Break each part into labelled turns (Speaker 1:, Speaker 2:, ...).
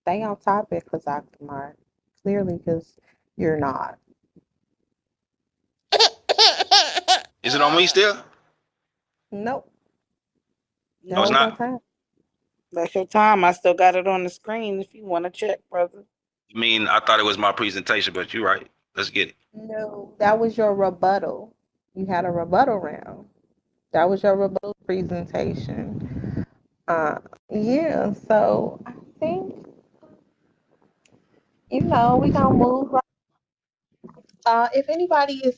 Speaker 1: Stay on topic, ChaazaqThamar. Clearly, because you're not.
Speaker 2: Is it on me still?
Speaker 1: Nope.
Speaker 2: No,
Speaker 1: That
Speaker 2: it's
Speaker 1: was
Speaker 3: No,
Speaker 1: your
Speaker 2: not.
Speaker 1: time.
Speaker 3: that's your time. I still got it on the screen if you want to check, brother.
Speaker 2: I mean, I thought it was my presentation, but you're right. Let's get it.
Speaker 1: No, that was your rebuttal. You had a rebuttal round. That was your rebuttal presentation. Uh, yeah. So I think we gonna move. Right. If anybody is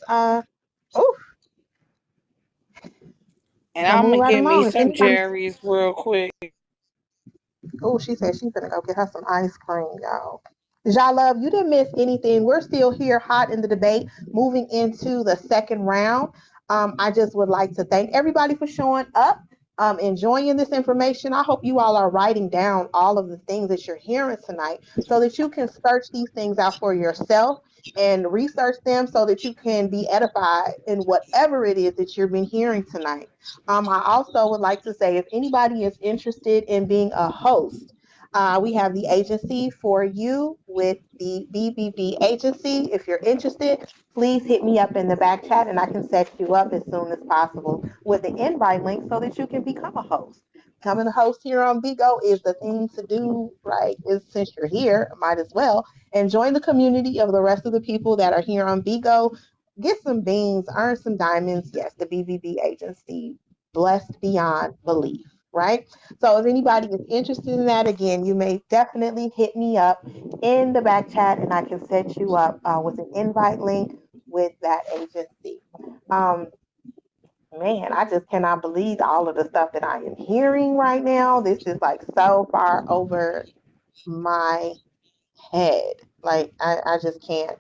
Speaker 1: oh,
Speaker 3: And
Speaker 1: gonna
Speaker 3: I'm
Speaker 1: move
Speaker 3: gonna
Speaker 1: right
Speaker 3: get me
Speaker 1: along. If
Speaker 3: some
Speaker 1: anybody,
Speaker 3: Jerry's real quick.
Speaker 1: oh, she said she's gonna go get her some ice cream, y'all. Love, you didn't miss anything. We're still here, hot in the debate, moving into the second round. I just would like to thank everybody for showing up, enjoying this information. I hope you all are writing down all of the things that you're hearing tonight so that you can search these things out for yourself and research them so that you can be edified in whatever it is that you've been hearing tonight. I also would like to say if anybody is interested in being a host, we have the agency for you with the BBB agency. If you're interested, please hit me up in the back chat and I can set you up as soon as possible with the invite link so that you can become a host. Becoming a host here on Bigo is the thing to do, right? Is since you're here, might as well. And join the community of the rest of the people that are here on Bigo. Get some beans, earn some diamonds. Yes, the BBB agency, blessed beyond belief, right? So if anybody is interested in that, again, you may definitely hit me up in the back chat and I can set you up with an invite link with that agency. Um, Man, I just cannot believe all of the stuff that I am hearing right now. This is like so far over my head. Like I just can't.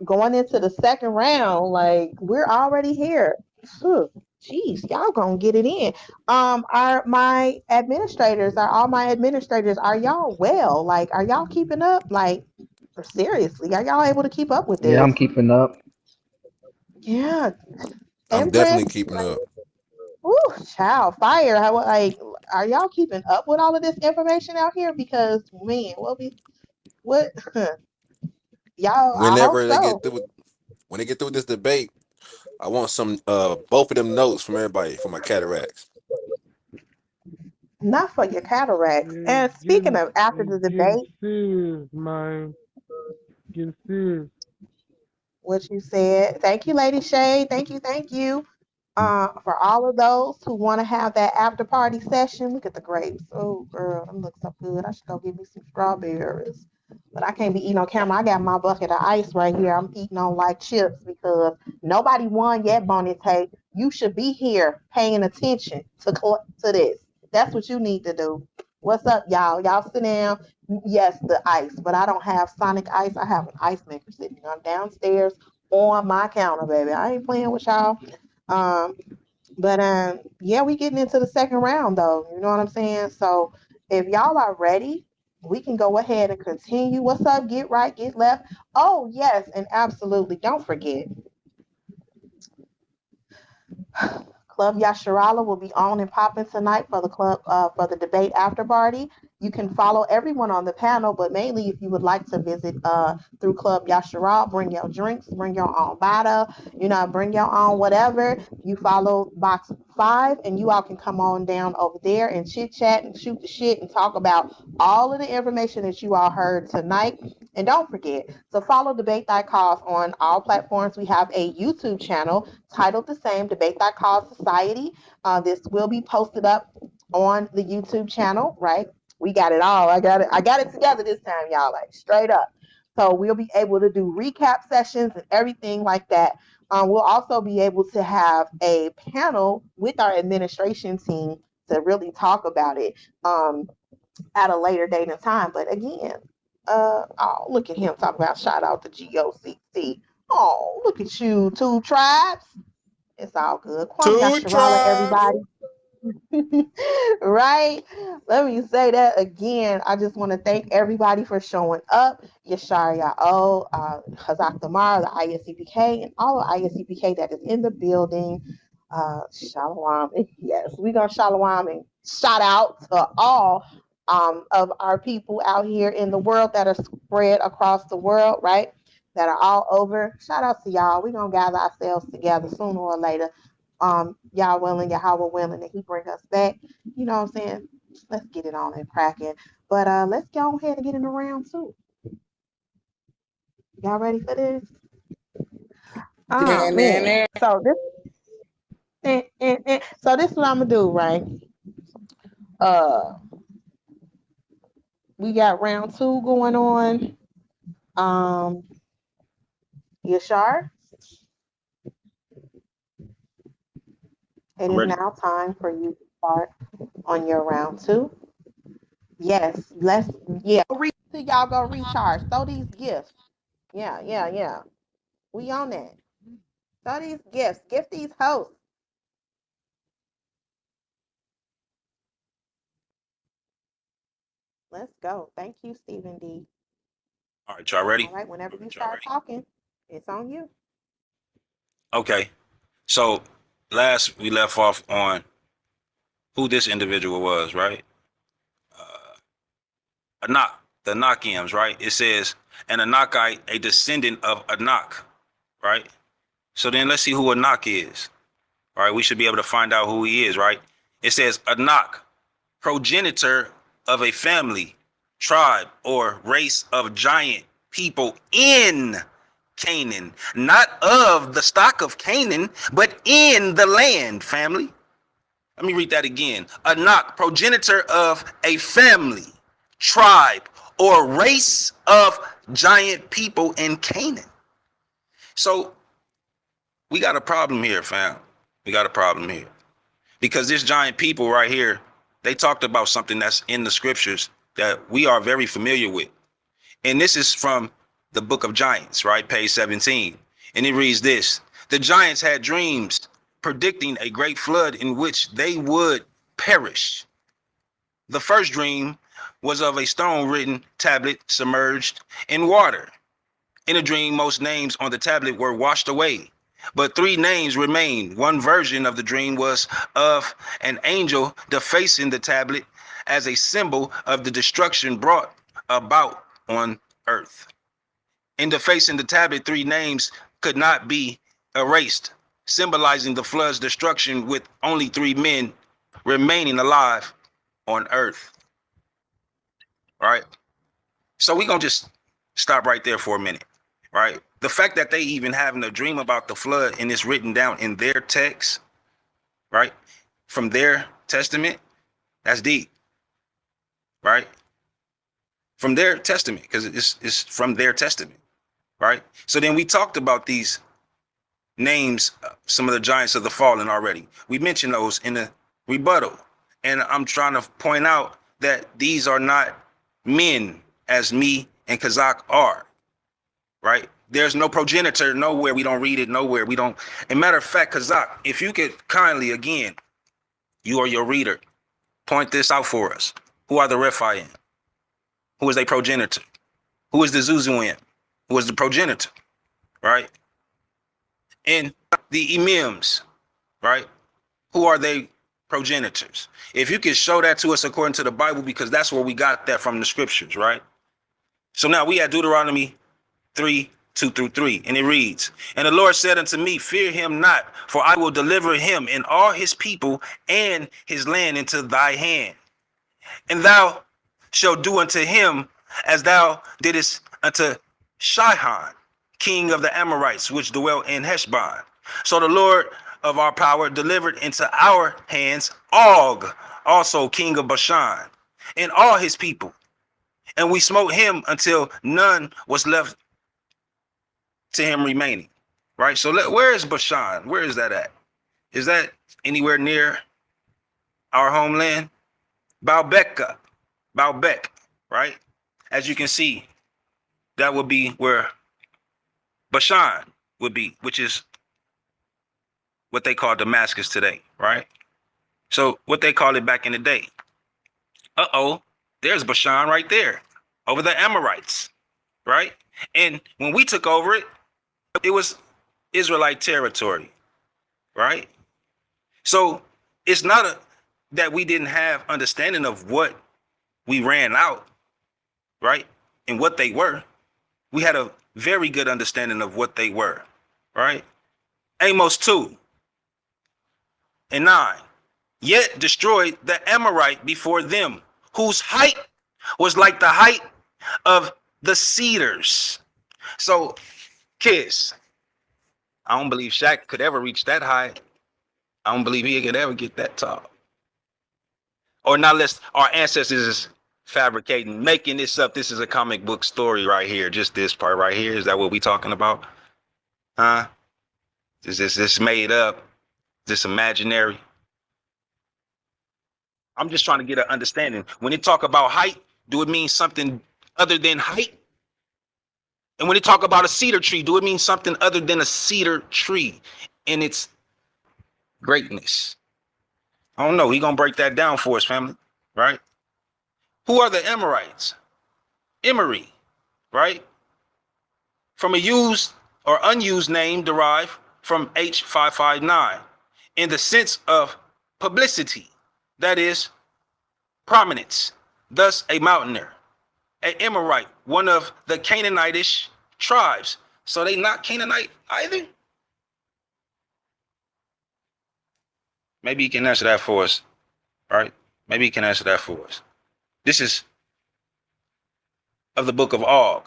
Speaker 1: Going into the second round, like we're already here. Phew, Jeez, y'all gonna get it in. Are my administrators, are all my administrators, are y'all well? Like, are y'all keeping up? Like, seriously, are y'all able to keep up with
Speaker 4: Yeah,
Speaker 1: this?
Speaker 4: I'm keeping up.
Speaker 1: Yeah,
Speaker 5: I'm
Speaker 1: Empress,
Speaker 5: definitely keeping up.
Speaker 1: ooh, child, fire. How like, are y'all keeping up with all of this information out here? Because man, what y'all? I hope
Speaker 5: Whenever they
Speaker 1: so.
Speaker 5: get through, when they get through with this debate, I want some both of them notes from everybody for my cataracts.
Speaker 1: Not for your cataracts. And speaking of after the
Speaker 6: It's getting
Speaker 1: debate,
Speaker 6: serious, man. Getting serious.
Speaker 1: what you said. Thank you, Lady Shay. Thank you. For all of those who want to have that after party session. Look at the grapes. Oh, girl, them look so good. I should go get me some strawberries. But I can't be eating on camera. I got my bucket of ice right here. I'm eating on like chips because nobody won yet, Bonnie Tate. You should be here paying attention to this. That's what you need to do. What's up, y'all? Y'all sit down. Yes, the ice, but I don't have Sonic ice. I have an ice maker sitting on downstairs on my counter, baby. I ain't playing with y'all. Um, but yeah, we getting into the second round though. You know what I'm saying? So if y'all are ready, we can go ahead and continue. What's up? Get right, get left. Oh yes, and absolutely. Don't forget. Club Yasharala will be on and popping tonight for the club for the debate after party. You can follow everyone on the panel, but mainly if you would like to visit through Club Yasharal, bring your drinks, bring your own bottle, bring your own whatever. You follow box 5, and you all can come on down over there and chit chat and shoot the shit and talk about all of the information that you all heard tonight. And don't forget to follow Debate Thy Cause on all platforms. We have a YouTube channel titled the same, Debate Thy Cause Society. This will be posted up on the YouTube channel, right? We got it all. I got it together this time, y'all, like straight up. So we'll be able to do recap sessions and everything like that. We'll also be able to have a panel with our administration team to really talk about it at a later date and time. But again, oh, look at him talking about shout out to GOCC. Oh, look at you, two tribes. It's all good. Kwam
Speaker 5: Two
Speaker 1: Yasharala,
Speaker 5: tribes.
Speaker 1: everybody. Right? Let me say that again. I just want to thank everybody for showing up. Yashar Ya'o, ChaazaqThamar, the I.S.U.P.K, and all the I.S.U.P.K that is in the building. Shalom. Yes, we're going to shalom and shout out to all of our people out here in the world that are spread across the world, right? That are all over. Shout out to y'all. We're gonna gather ourselves together sooner or later. Y'all willing, Yahweh willing, and He bring us back. You know what I'm saying? Let's get it on and cracking. But let's go ahead and get in the round two. Y'all ready for this? Oh
Speaker 3: Then,
Speaker 1: man. So this so this is what I'm gonna do, right? Uh we got round two going on. Yashar, it
Speaker 2: I'm
Speaker 1: is
Speaker 2: ready.
Speaker 1: now time for you to start on your round two. Yes, yeah. Till y'all go recharge. Throw these gifts. Yeah. We on that. Throw these gifts. Gift these hosts. Let's go. Thank you, Stephen D.
Speaker 2: All right, y'all ready?
Speaker 1: All right, whenever you start talking, it's on you.
Speaker 2: Okay. So last we left off on who this individual was, right? Anak, the Anakims, right? It says an Anakite, a descendant of Anak, right? So then let's see who Anak is. All right, we should be able to find out who he is, right? It says Anak, progenitor of a family, tribe, or race of giant people in Canaan, not of the stock of Canaan, but in the land, family. Let me read that again. Anak, progenitor of a family, tribe, or race of giant people in Canaan. So we got a problem here, fam. We got a problem here. Because this giant people right here, they talked about something that's in the scriptures that we are very familiar with. And this is from the book of Giants, right? Page 17. And it reads this: the giants had dreams predicting a great flood in which they would perish. The first dream was of a stone written tablet submerged in water. In a dream, most names on the tablet were washed away, but three names remained. One version of the dream was of an angel defacing the tablet as a symbol of the destruction brought about on earth. In defacing the tablet, three names could not be erased, symbolizing the flood's destruction with only three men remaining alive on earth. All right. So we're going to just stop right there for a minute. Right. The fact that they even having a dream about the flood and it's written down in their text, right, from their testament, that's deep. Right. From their testament, because it's from their testament. Right. So then we talked about these names, some of the giants of the fallen already. We mentioned those in the rebuttal. And I'm trying to point out that these are not men as me and Chazaq are. Right? There's no progenitor nowhere. We don't read it nowhere. We don't. And matter of fact, Chazaq, if you could kindly, again, you or your reader, point this out for us. Who are the Rephaim? Who is a progenitor? Who is the Zuzuim? Who is the progenitor? Right? And the Emims, right? Who are they progenitors? If you could show that to us according to the Bible, because that's where we got that from the scriptures, right? So now we had Deuteronomy 3:2-3, and it reads, and the Lord said unto me, fear him not, for I will deliver him and all his people and his land into thy hand. And thou shalt do unto him as thou didst unto Sihon, king of the Amorites, which dwelt in Heshbon. So the Lord of our power delivered into our hands Og, also king of Bashan, and all his people. And we smote him until none was left to him remaining. Right? So where is Bashan? Where is that at? Is that anywhere near our homeland? Baalbek, right? As you can see, that would be where Bashan would be, which is what they call Damascus today, right? So what they call it back in the day. There's Bashan right there, over the Amorites, right? And when we took over it, it was Israelite territory, right? So it's not that we didn't have understanding of what we ran out, right? And what they were. We had a very good understanding of what they were, right? Amos 2:9. Yet destroyed the Amorite before them, whose height was like the height of the cedars. So, kids, I don't believe Shaq could ever reach that high. I don't believe he could ever get that tall. Or not less, our ancestors is fabricating, making this up. This is a comic book story right here. Just this part right here. Is that what we talking about? Huh? Is this made up? This imaginary? I'm just trying to get an understanding. When they talk about height, do it mean something other than height? And when they talk about a cedar tree, do it mean something other than a cedar tree in its greatness? I don't know. He gonna break that down for us, family, right? Who are the Amorites? Emery, right? From a used or unused name derived from H559 in the sense of publicity, that is, prominence, thus a mountaineer. An Amorite, one of the Canaanitish tribes. So they not Canaanite either? Maybe you can answer that for us, right? Maybe you can answer that for us. This is of the book of Og,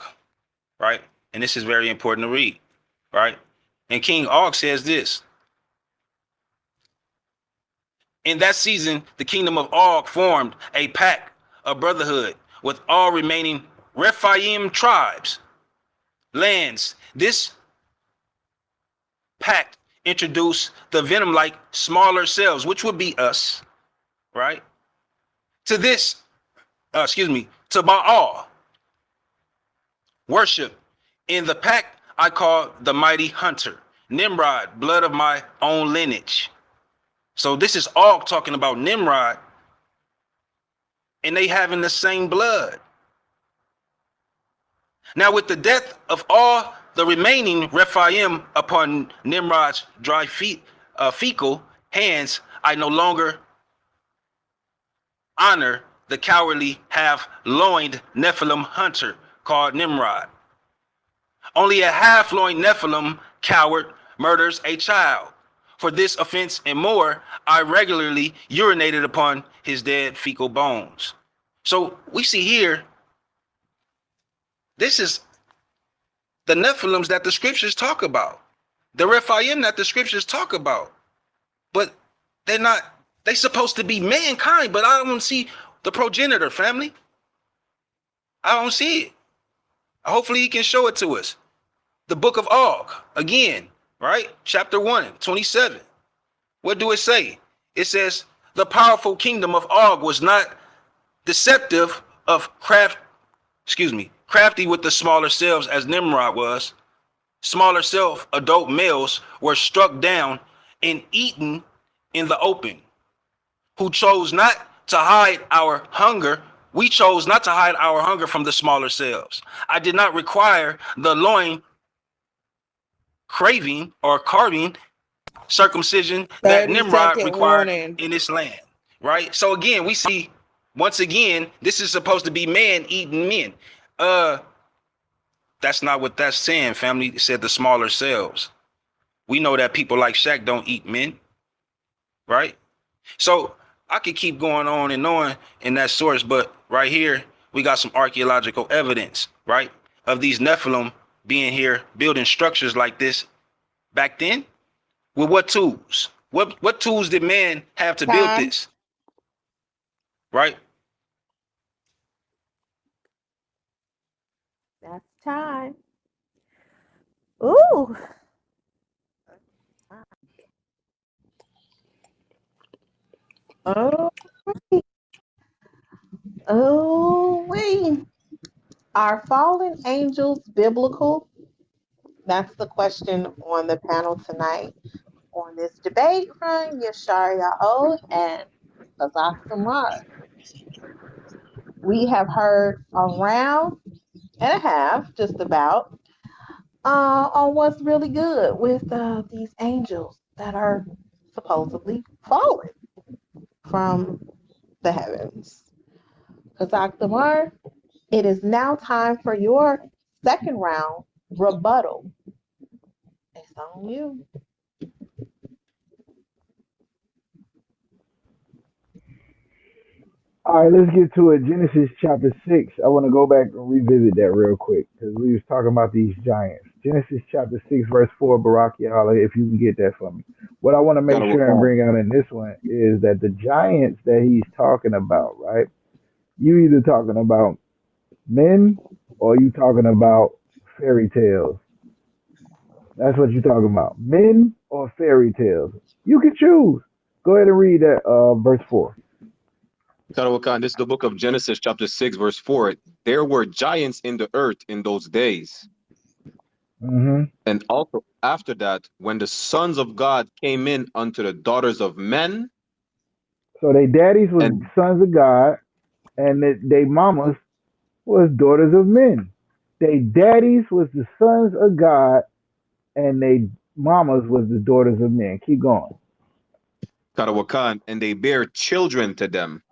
Speaker 2: right? And this is very important to read, right? And King Og says this. In that season, the kingdom of Og formed a pact of brotherhood with all remaining Rephaim tribes, lands. This pact introduced the venom-like smaller cells, which would be us, right? To to Baal worship. In the pact, I call the mighty hunter, Nimrod, blood of my own lineage. So this is all talking about Nimrod, and they having the same blood. Now, with the death of all the remaining Rephaim upon Nimrod's dry fecal hands, I no longer honor the cowardly half-loined Nephilim hunter called Nimrod. Only a half-loined Nephilim coward murders a child. For this offense and more, I regularly urinated upon his dead fecal bones. So we see here, this is the Nephilims that the scriptures talk about, the Rephaim that the scriptures talk about. But they're supposed to be mankind, but I don't see the progenitor, family. I don't see it. Hopefully he can show it to us. The book of Og, again, right? Chapter 1:27. What do it say? It says, the powerful kingdom of Og was not deceptive of crafty with the smaller selves as Nimrod was. Smaller self adult males were struck down and eaten in the open, who chose not to hide our hunger. We chose not to hide our hunger from the smaller selves. I did not require the loin craving or carving circumcision that
Speaker 3: 30-second
Speaker 2: Nimrod required
Speaker 3: warning.
Speaker 2: in this land, right? So again, we see, once again, this is supposed to be man eating men. That's not what that's saying, family. It said the smaller selves. We know that people like Shaq don't eat men, right? So I could keep going on and on in that source, but right here, we got some archaeological evidence, right? Of these Nephilim being here, building structures like this back then. With what tools? What tools did man have to build
Speaker 3: Time.
Speaker 2: this? Right?
Speaker 1: That's time. Ooh. Oh, oh, wait. Are fallen angels biblical? That's the question on the panel tonight on this debate from Yashar and ChaazaqThamar. We have heard a round and a half, just about, on what's really good with these angels that are supposedly fallen from the heavens. ChaazaqThamar, it is now time for your second round rebuttal. It's on you.
Speaker 4: All right, let's get to it. Genesis chapter 6. I want to go back and revisit that real quick because we was talking about these giants. Genesis chapter 6, verse 4, Barak Ya'ala, if you can get that for me. What I want to make sure and
Speaker 7: Karawakan.
Speaker 4: bring out in this one is that the giants that he's talking about, right? You either talking about men or you talking about fairy tales. That's what you're talking about. Men or fairy tales. You can choose. Go ahead and read that verse 4.
Speaker 7: Karawakan, this is the book of Genesis, chapter 6, verse 4. There were giants in the earth in those days.
Speaker 4: Mm-hmm.
Speaker 7: And also after that, when the sons of God came in unto the daughters of men,
Speaker 4: So they daddies was
Speaker 7: and
Speaker 4: sons of God, and they mamas was daughters of men. They daddies was the sons of God, and they mamas was the daughters of men. Keep going.
Speaker 7: Karawakan, and they bare children to them.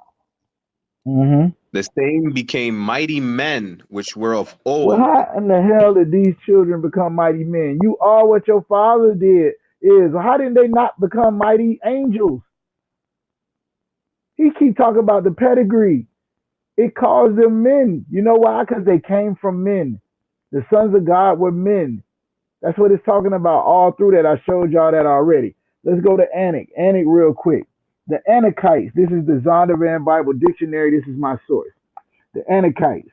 Speaker 4: Mm-hmm.
Speaker 7: The same became mighty men which were of
Speaker 4: Well,
Speaker 7: old.
Speaker 4: how in the hell did these children become mighty men? You are what your father did is. How did they not become mighty angels? He keep talking about the pedigree. It calls them men. You know why? Because they came from men. The sons of God were men. That's what it's talking about all through that. I showed y'all that already. Let's go to Anak. Anak real quick. The Anakites. This is the Zondervan Bible Dictionary. This is my source. The Anakites,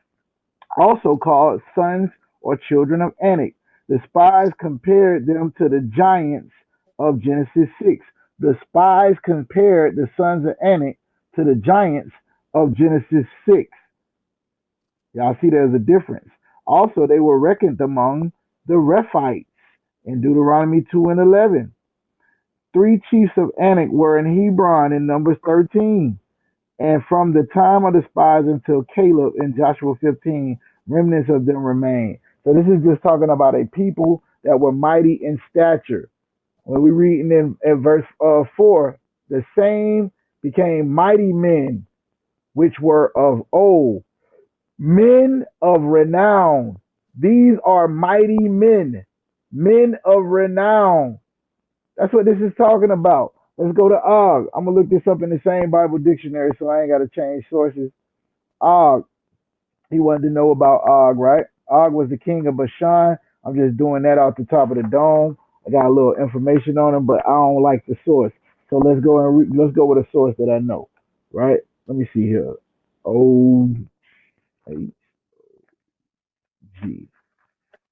Speaker 4: also called sons or children of Anak. The spies compared them to the giants of Genesis 6. The spies compared the sons of Anak to the giants of Genesis 6. Y'all see there's a difference. Also, they were reckoned among the Rephites in Deuteronomy 2 and 11. Three chiefs of Anak were in Hebron in Numbers 13. And from the time of the spies until Caleb in Joshua 15, remnants of them remain. So this is just talking about a people that were mighty in stature. When we read in verse 4, the same became mighty men, which were of old, men of renown. These are mighty men, men of renown. That's what this is talking about. Let's go to Og. I'm gonna look this up in the same Bible dictionary, so I ain't gotta change sources. Og. He wanted to know about Og, right? Og was the king of Bashan. I'm just doing that off the top of the dome. I got a little information on him, but I don't like the source. So let's go let's go with a source that I know, right? Let me see here. O-H-G.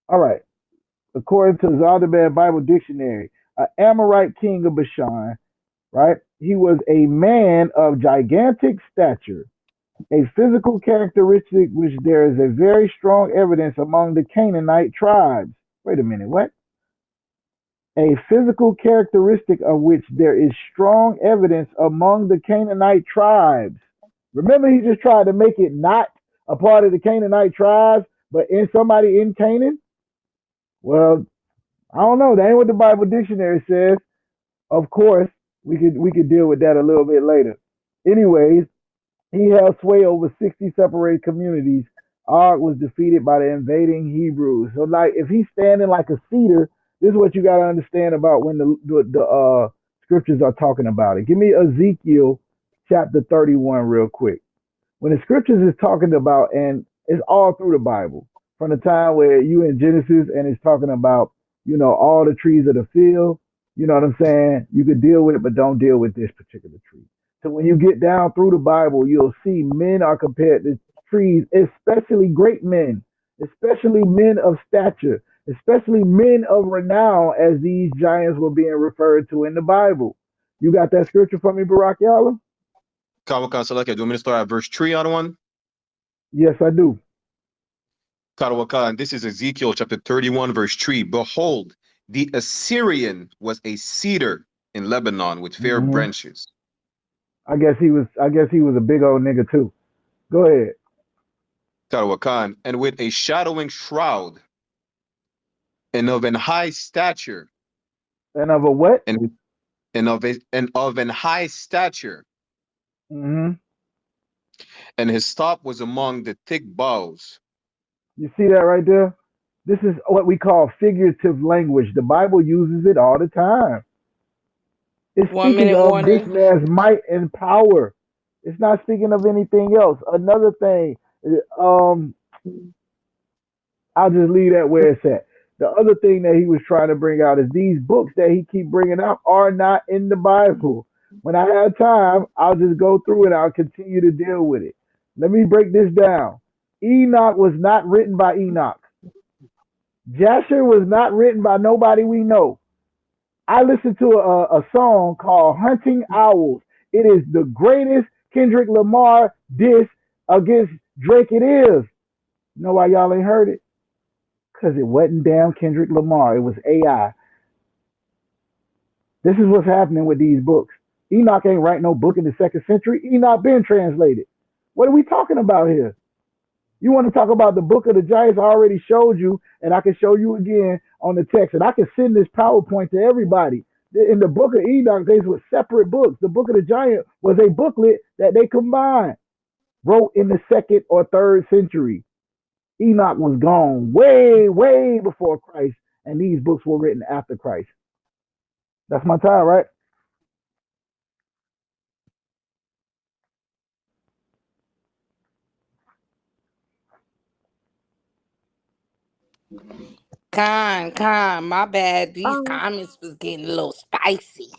Speaker 4: All right. According to Zondervan Bible Dictionary, an Amorite king of Bashan, right? He was a man of gigantic stature, a physical characteristic which there is a very strong evidence among the Canaanite tribes. Wait a minute, what? A physical characteristic of which there is strong evidence among the Canaanite tribes. Remember, he just tried to make it not a part of the Canaanite tribes, but in somebody in Canaan? Well, I don't know. That ain't what the Bible dictionary says. Of course, we could deal with that a little bit later. Anyways, he held sway over 60 separated communities. Og was defeated by the invading Hebrews. So, like, if he's standing like a cedar, this is what you got to understand about when the scriptures are talking about it. Give me Ezekiel chapter 31 real quick. When the scriptures is talking about, and it's all through the Bible, from the time where you in Genesis and it's talking about, all the trees of the field, you know what I'm saying? You could deal with it, but don't deal with this particular tree. So when you get down through the Bible, you'll see men are compared to trees, especially great men, especially men of stature, especially men of renown, as these giants were being referred to in the Bible. You got that scripture for me, Barak Yala?
Speaker 7: Karawakan Salaka, do you want me to start at verse 3 on one?
Speaker 4: Yes, I do.
Speaker 7: Karawakan, this is Ezekiel chapter 31, verse 3. Behold, the Assyrian was a cedar in Lebanon with fair
Speaker 4: hmm
Speaker 7: branches.
Speaker 4: I guess he was a big old nigga too. Go ahead.
Speaker 7: Karawakan, and with a shadowing shroud, and of an high stature,
Speaker 4: And of a what?
Speaker 7: and of an high stature,
Speaker 4: hmm
Speaker 7: And his stop was among the thick boughs.
Speaker 4: You see that right there? This is what we call figurative language. The Bible uses it all the time. It's
Speaker 3: 1
Speaker 4: speaking
Speaker 3: minute
Speaker 4: of this
Speaker 3: warning.
Speaker 4: man's might and power. It's not speaking of anything else. Another thing, I'll just leave that where it's at. The other thing that he was trying to bring out is these books that he keep bringing out are not in the Bible. When I have time, I'll just go through and I'll continue to deal with it. Let me break this down. Enoch was not written by Enoch. Yashar was not written by nobody we know. I listened to a song called Hunting Owls. It is the greatest Kendrick Lamar diss against Drake it is. You know why y'all ain't heard it? Because it wasn't damn Kendrick Lamar. It was AI. This is what's happening with these books. Enoch ain't write no book in the 2nd century. Enoch been translated. What are we talking about here? You want to talk about the book of the Giants? I already showed you, and I can show you again on the text. And I can send this PowerPoint to everybody. In the book of Enoch, these were separate books. The book of the Giant was a booklet that they combined, wrote in the 2nd or 3rd century. Enoch was gone way, way before Christ, and these books were written after Christ. That's my time, right?
Speaker 3: Con, my bad. These
Speaker 1: Um,
Speaker 3: comments was getting a little spicy.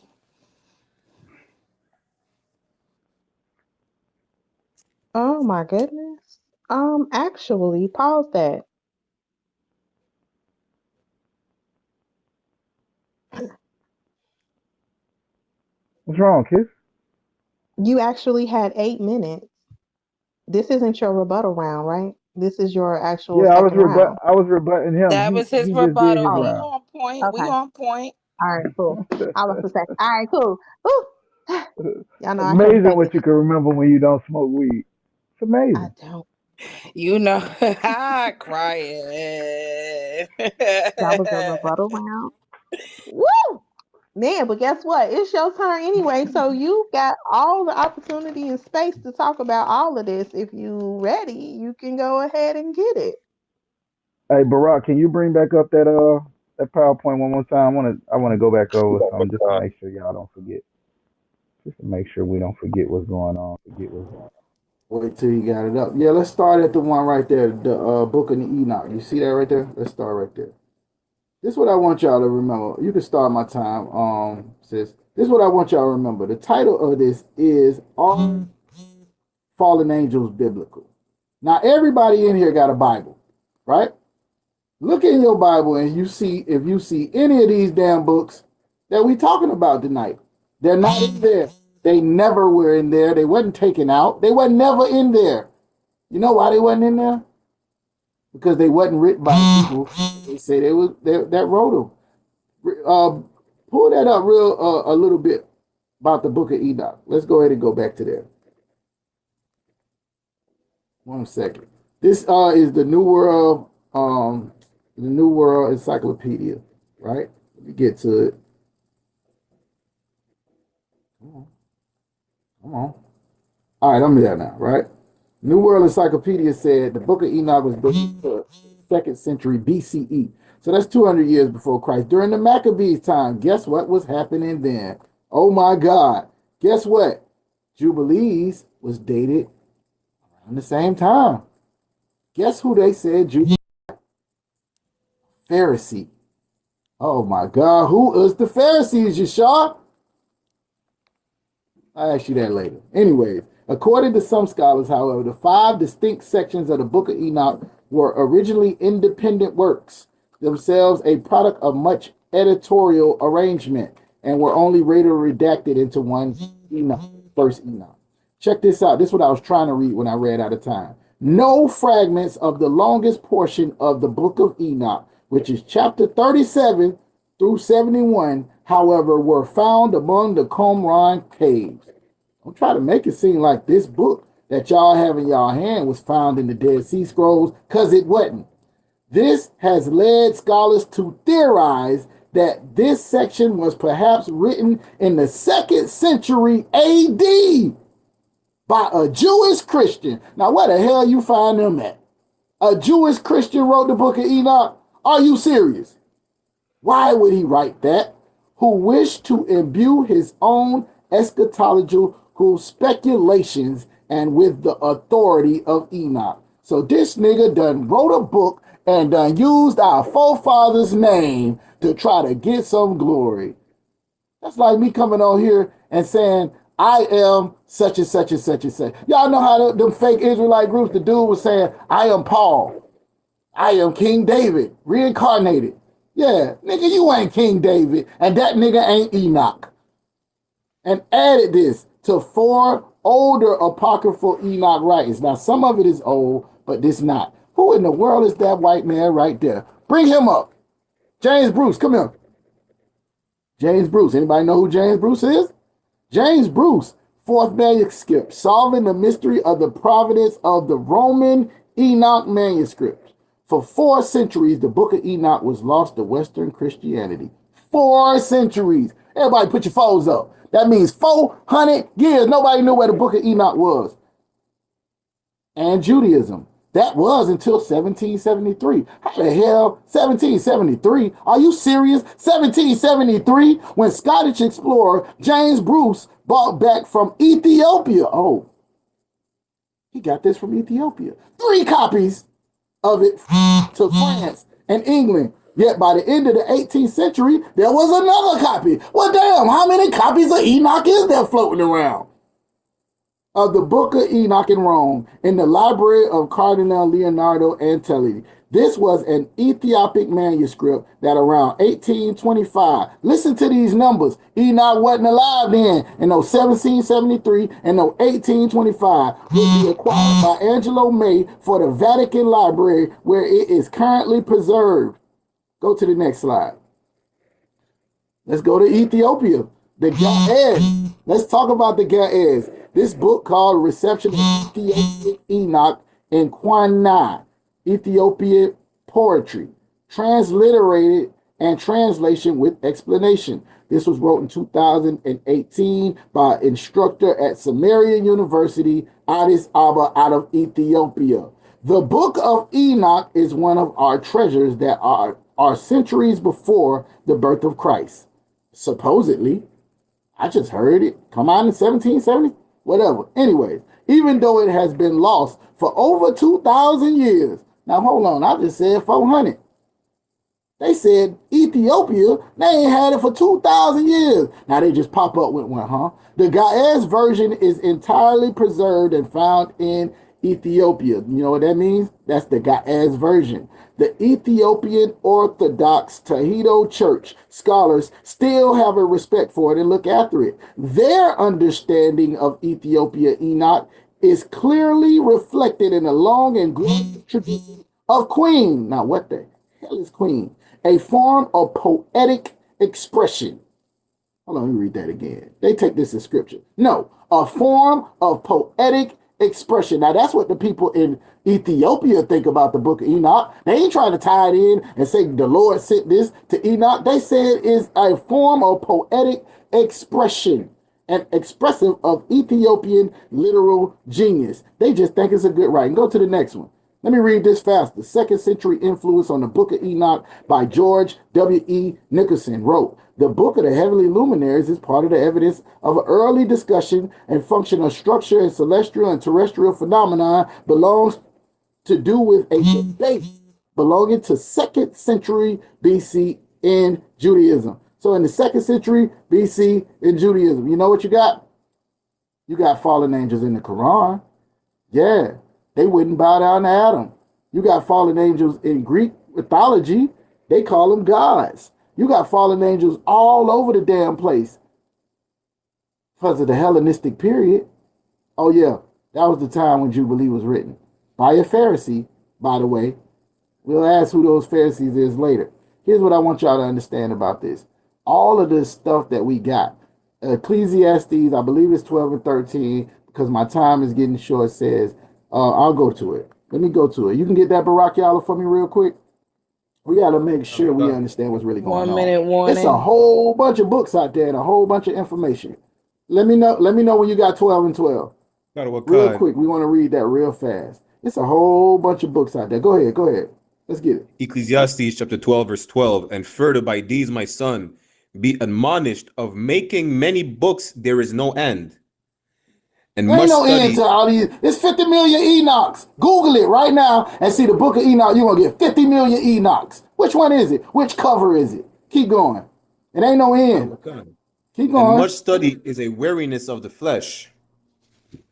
Speaker 1: oh my goodness. Actually, pause that.
Speaker 4: What's wrong, kids?
Speaker 1: You actually had 8 minutes. This isn't your rebuttal round, right? This is your actual
Speaker 4: Yeah,
Speaker 1: second round.
Speaker 4: I was rebutting him.
Speaker 3: That was his
Speaker 4: He just did his
Speaker 3: rebuttal.
Speaker 1: Oh,
Speaker 3: We
Speaker 4: round.
Speaker 3: on point. We
Speaker 1: okay.
Speaker 3: on point.
Speaker 1: All right, cool. I was to say, all right, cool. Ooh. Y'all know I can't
Speaker 4: Amazing
Speaker 1: fake
Speaker 4: what
Speaker 1: it.
Speaker 4: you can remember when you don't smoke weed. It's
Speaker 1: I
Speaker 4: amazing.
Speaker 1: don't.
Speaker 3: You know, crying.
Speaker 1: That was a rebuttal round. Woo! Man, but guess what? It's your turn anyway, so you got all the opportunity and space to talk about all of this. If you ready, you can go ahead and get it.
Speaker 4: Hey, Barack, can you bring back up that PowerPoint one more time? I wanna go back over something just to make sure y'all don't forget. Just to make sure we don't forget what's going on. Wait till you got it up. Yeah, let's start at the one right there, the Book of the Enoch. You see that right there? Let's start right there. This is what I want y'all to remember. You can start my time, sis. This is what I want y'all to remember. The title of this is All Fallen Angels Biblical. Now, everybody in here got a Bible, right? Look in your Bible and you see if you see any of these damn books that we talking about tonight. They're not in there. They never were in there. They wasn't taken out. They were never in there. You know why they wasn't in there? Because they wasn't written by people. They say that wrote them. Pull that up real a little bit about the Book of Enoch. Let's go ahead and go back to there. 1 second. This is the New World Encyclopedia, right? Let me get to it. Come on. All right, I'm there now, right? New World Encyclopedia said the Book of Enoch was built in the 2nd century BCE. So that's 200 years before Christ. During the Maccabees' time, guess what was happening then? Oh my God. Guess what? Jubilees was dated around the same time. Guess who they said Jubilee? Pharisee. Oh my God. Who is the Pharisees, Yashar? I'll ask you that later. Anyways, according to some scholars, however, the 5 distinct sections of the Book of Enoch were originally independent works, themselves a product of much editorial arrangement, and were only later redacted into one Enoch, first Enoch. Check this out. This is what I was trying to read when I read out of time. No fragments of the longest portion of the Book of Enoch, which is chapter 37 through 71, however, were found among the Qumran caves. Don't try to make it seem like this book that y'all have in y'all hand was found in the Dead Sea Scrolls, because it wasn't. This has led scholars to theorize that this section was perhaps written in the 2nd century AD.
Speaker 8: by a Jewish Christian. Now, where the hell you find them at? A Jewish Christian wrote the book of Enoch? Are you serious? Why would he write that? Who wished to imbue his own eschatological speculations and with the authority of Enoch. So this nigga done wrote a book and done used our forefathers' name to try to get some glory. That's like me coming on here and saying, I am such and such and such and such. Y'all know how them fake Israelite groups, the dude was saying, I am Paul. I am King David, reincarnated. Yeah, nigga, you ain't King David, and that nigga ain't Enoch. And added this to 4 older apocryphal Enoch writings. Now, some of it is old, but this not. Who in the world is that white man right there? Bring him up. James Bruce, come here. James Bruce. Anybody know who James Bruce is? James Bruce, 4th manuscript, solving the mystery of the providence of the Roman Enoch manuscript. For 4 centuries, the book of Enoch was lost to Western Christianity. 4 centuries. Everybody put your foes up. That means 400 years. Nobody knew where the book of Enoch was. And Judaism. That was until 1773. How the hell? 1773? Are you serious? 1773? When Scottish explorer James Bruce brought back from Ethiopia. Oh, he got this from Ethiopia. 3 copies of it to France and England. Yet by the end of the 18th century, there was another copy. Well, damn, how many copies of Enoch is there floating around? Of the Book of Enoch in Rome in the library of Cardinal Leonardo Antelli. This was an Ethiopic manuscript that around 1825, listen to these numbers, Enoch wasn't alive then, in no 1773 and no 1825, will be acquired by Angelo May for the Vatican Library where it is currently preserved. Go to the next slide. Let's go to Ethiopia. The Ge'ez. Let's talk about the Ge'ez. This book called Reception of Ethiopic Enoch in Qanna, Ethiopian Poetry, transliterated and translation with explanation. This was wrote in 2018 by instructor at Samaria University, Addis Ababa, out of Ethiopia. The Book of Enoch is one of our treasures that are centuries before the birth of Christ. Supposedly, I just heard it come out in 1770. Whatever. Anyways, even though it has been lost for over 2,000 years. Now, hold on. I just said 400. They said Ethiopia, they ain't had it for 2,000 years. Now, they just pop up with one, huh? The Ge'ez version is entirely preserved and found in Ethiopia. You know what that means? That's the Ge'ez version. The Ethiopian Orthodox Tewahedo Church scholars still have a respect for it and look after it. Their understanding of Ethiopia Enoch is clearly reflected in a long and growing tradition of Queen. Now, what the hell is Queen? A form of poetic expression. Hold on, let me read that again. They take this as scripture. No, a form of poetic expression. Now, that's what the people in Ethiopia think about the book of Enoch. They ain't trying to tie it in and say the Lord sent this to Enoch. They say it is a form of poetic expression and expressive of Ethiopian literal genius. They just think it's a good writing. Go to the next one. Let me read this fast. The 2nd century influence on the Book of Enoch by George W.E. Nicholson wrote, the Book of the Heavenly Luminaries is part of the evidence of an early discussion and function of structure and celestial and terrestrial phenomena belongs to do with a debate belonging to 2nd century BC in Judaism. So in the 2nd century BC in Judaism, you know what you got? You got fallen angels in the Quran. Yeah, they wouldn't bow down to Adam. You got fallen angels in Greek mythology. They call them gods. You got fallen angels all over the damn place because of the Hellenistic period. Oh yeah, that was the time when Jubilee was written by a Pharisee, by the way. We'll ask who those Pharisees is later. Here's what I want y'all to understand about this. All of this stuff that we got, Ecclesiastes, I believe it's 12 and 13, because my time is getting short, says, I'll go to it. Let me go to it. You can get that Barak Yala for me real quick? We got to make sure we understand what's really going on.
Speaker 3: 1 minute warning.
Speaker 8: It's a whole bunch of books out there and a whole bunch of information. Let me know when you got 12 and 12. Real
Speaker 9: Khan.
Speaker 8: quick, we want to read that real fast. It's a whole bunch of books out there. Go ahead, go ahead. Let's get it.
Speaker 9: Ecclesiastes chapter 12, verse 12. And further by these, my son, be admonished of making many books there is no end. And
Speaker 8: There ain't
Speaker 9: much
Speaker 8: no end
Speaker 9: study.
Speaker 8: to all these. It's 50 million Enochs. Google it right now and see the book of Enoch. You're going to get 50 million Enochs. Which one is it? Which cover is it? Keep going. It ain't no end. Keep
Speaker 9: And
Speaker 8: going.
Speaker 9: much study is a weariness of the flesh.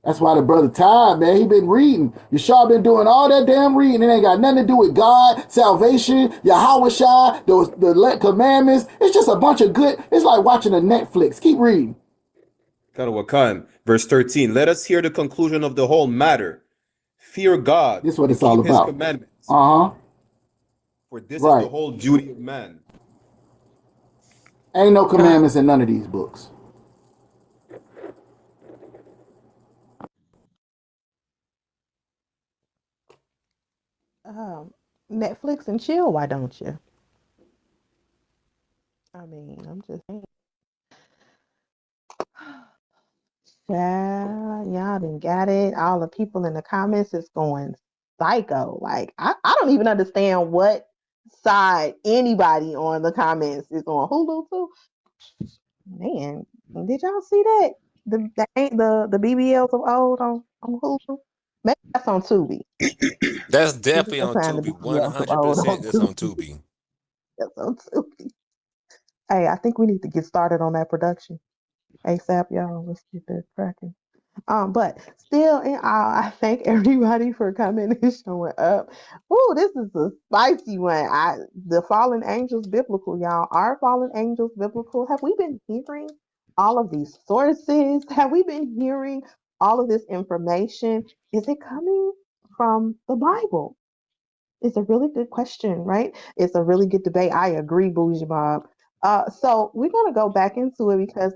Speaker 8: That's why the brother tired, man. He been reading. Yashar been doing all that damn reading. It ain't got nothing to do with God, salvation, Yahweh Shai, the commandments. It's just a bunch of good. It's like watching a Netflix. Keep reading.
Speaker 9: Khan. Verse 13. Let us hear the conclusion of the whole matter. Fear God
Speaker 8: This is what
Speaker 9: and
Speaker 8: it's all
Speaker 9: keep his
Speaker 8: about.
Speaker 9: commandments.
Speaker 8: Uh-huh.
Speaker 9: For this is
Speaker 8: Right.
Speaker 9: the whole duty of man.
Speaker 8: Ain't no commandments in none of these books.
Speaker 1: Netflix and chill, why don't you? I mean, I'm just saying. Yeah, y'all done got it. All the people in the comments is going psycho. Like, I don't even understand what side anybody on the comments is on. Hulu too. Man, did y'all see that? The BBLs of old on Hulu? Maybe that's on Tubi.
Speaker 5: That's
Speaker 1: Maybe
Speaker 5: definitely
Speaker 1: that's
Speaker 5: on
Speaker 1: the
Speaker 5: Tubi.
Speaker 1: BBLs of old on
Speaker 5: 100% that's on
Speaker 1: Tubi.
Speaker 5: Tubi.
Speaker 1: That's on Tubi. Hey, I think we need to get started on that production. ASAP, y'all. Let's get that cracking. But still in all, I thank everybody for coming and showing up. Ooh, this is a spicy one. The fallen angels biblical, y'all. Are fallen angels biblical? Have we been hearing all of these sources? Have we been hearing all of this information? Is it coming from the Bible? It's a really good question, right? It's a really good debate. I agree, Bougie Bob. So we're going to go back into it because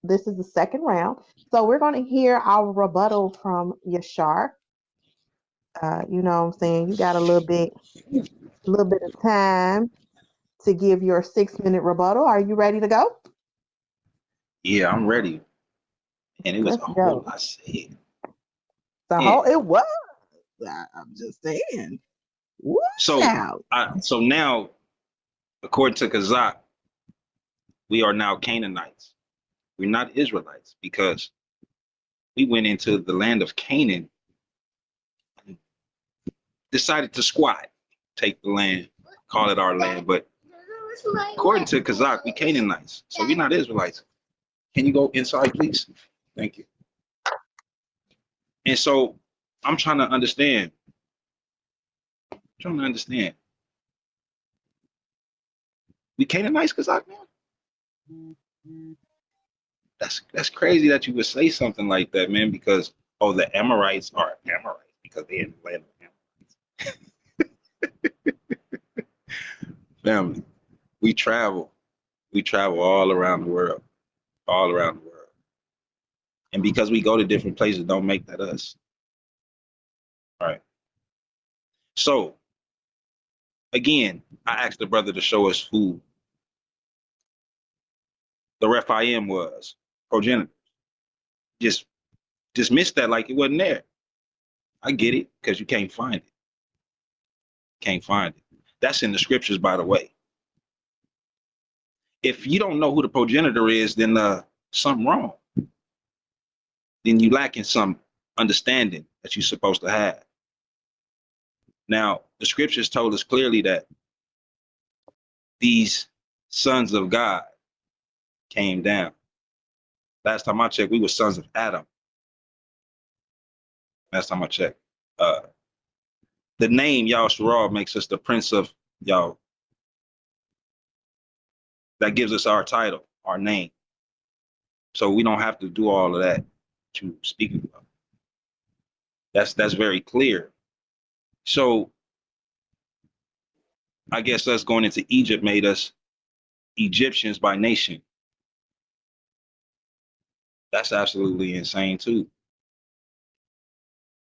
Speaker 1: this is the second round. So we're going to hear our rebuttal from Yashar. You know what I'm saying? You got a little bit of time to give your 6-minute rebuttal. Are you ready to go?
Speaker 2: Yeah, I'm ready. And it was
Speaker 1: Let's
Speaker 2: a whole
Speaker 1: go.
Speaker 2: lot said.
Speaker 1: It was. I'm just saying.
Speaker 2: So
Speaker 1: Wow.
Speaker 2: so now, according to Kazakh, we are now Canaanites. We're not Israelites because we went into the land of Canaan and decided to squat, take the land, call it our land. But according to Kazakh, we Canaanites. So we're not Israelites. Can you go inside, please? Thank you. And so I'm trying to understand. We Canaanites, Kazakh, man? That's crazy that you would say something like that, man, because the Amorites are Amorites because they're in the land of Amorites. Family, we travel all around the world, and because we go to different places, don't make that us. All right. So again, I asked the brother to show us who the Rephaim was, progenitor. Just dismiss that like it wasn't there. I get it because you can't find it. That's in the scriptures, by the way. If you don't know who the progenitor is, then something wrong. Then you lacking some understanding that you're supposed to have. Now, the scriptures told us clearly that these sons of God came down. Last time I checked, we were sons of Adam. Last time I checked. The name Yahshua makes us the prince of Yah. That gives us our title, our name. So we don't have to do all of that to speak about. That's very clear. So I guess us going into Egypt made us Egyptians by nation. That's absolutely insane too.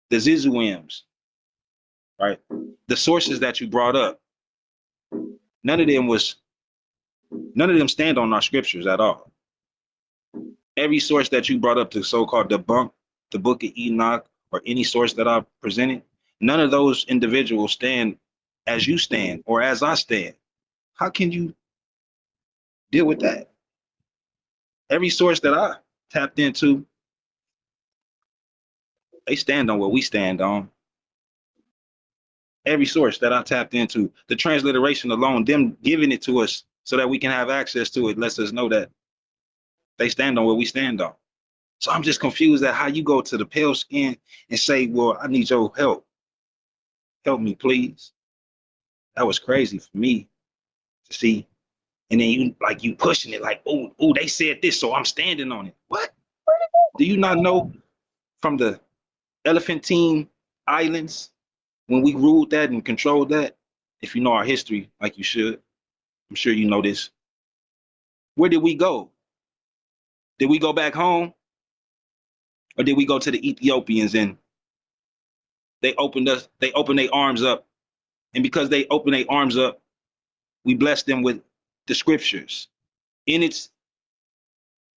Speaker 2: The Zizuims, right? The sources that you brought up, none of them stand on our scriptures at all. Every source that you brought up to so-called debunk the book of Enoch, or any source that I presented, none of those individuals stand as you stand or as I stand. How can you deal with that? Every source that I tapped into, they stand on what we stand on. Every source that I tapped into, the transliteration alone, them giving it to us so that we can have access to it, lets us know that they stand on what we stand on. So I'm just confused at how you go to the pale skin and say, well, I need your help. Help me, please. That was crazy for me to see. And then you pushing it like, oh, they said this, so I'm standing on it. What? Do you not know from the Elephantine Islands when we ruled that and controlled that? If you know our history like you should, I'm sure you know this. Where did we go? Did we go back home? Or did we go to the Ethiopians and they opened their arms up? And because they opened their arms up, we blessed them with the scriptures. And it's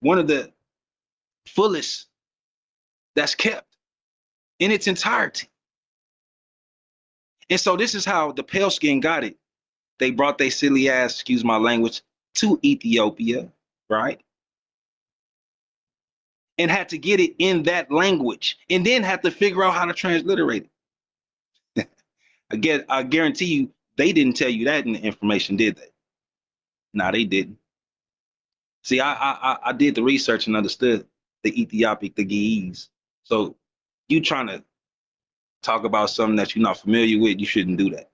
Speaker 2: one of the fullest that's kept in its entirety. And so this is how the pale skin got it. They brought their silly ass, excuse my language, to Ethiopia, right? And had to get it in that language and then had to figure out how to transliterate it. Again, I guarantee you, they didn't tell you that in the information, did they? No, they didn't. See, I did the research and understood the Ethiopic, the Ge'ez. So you trying to talk about something that you're not familiar with, you shouldn't do that.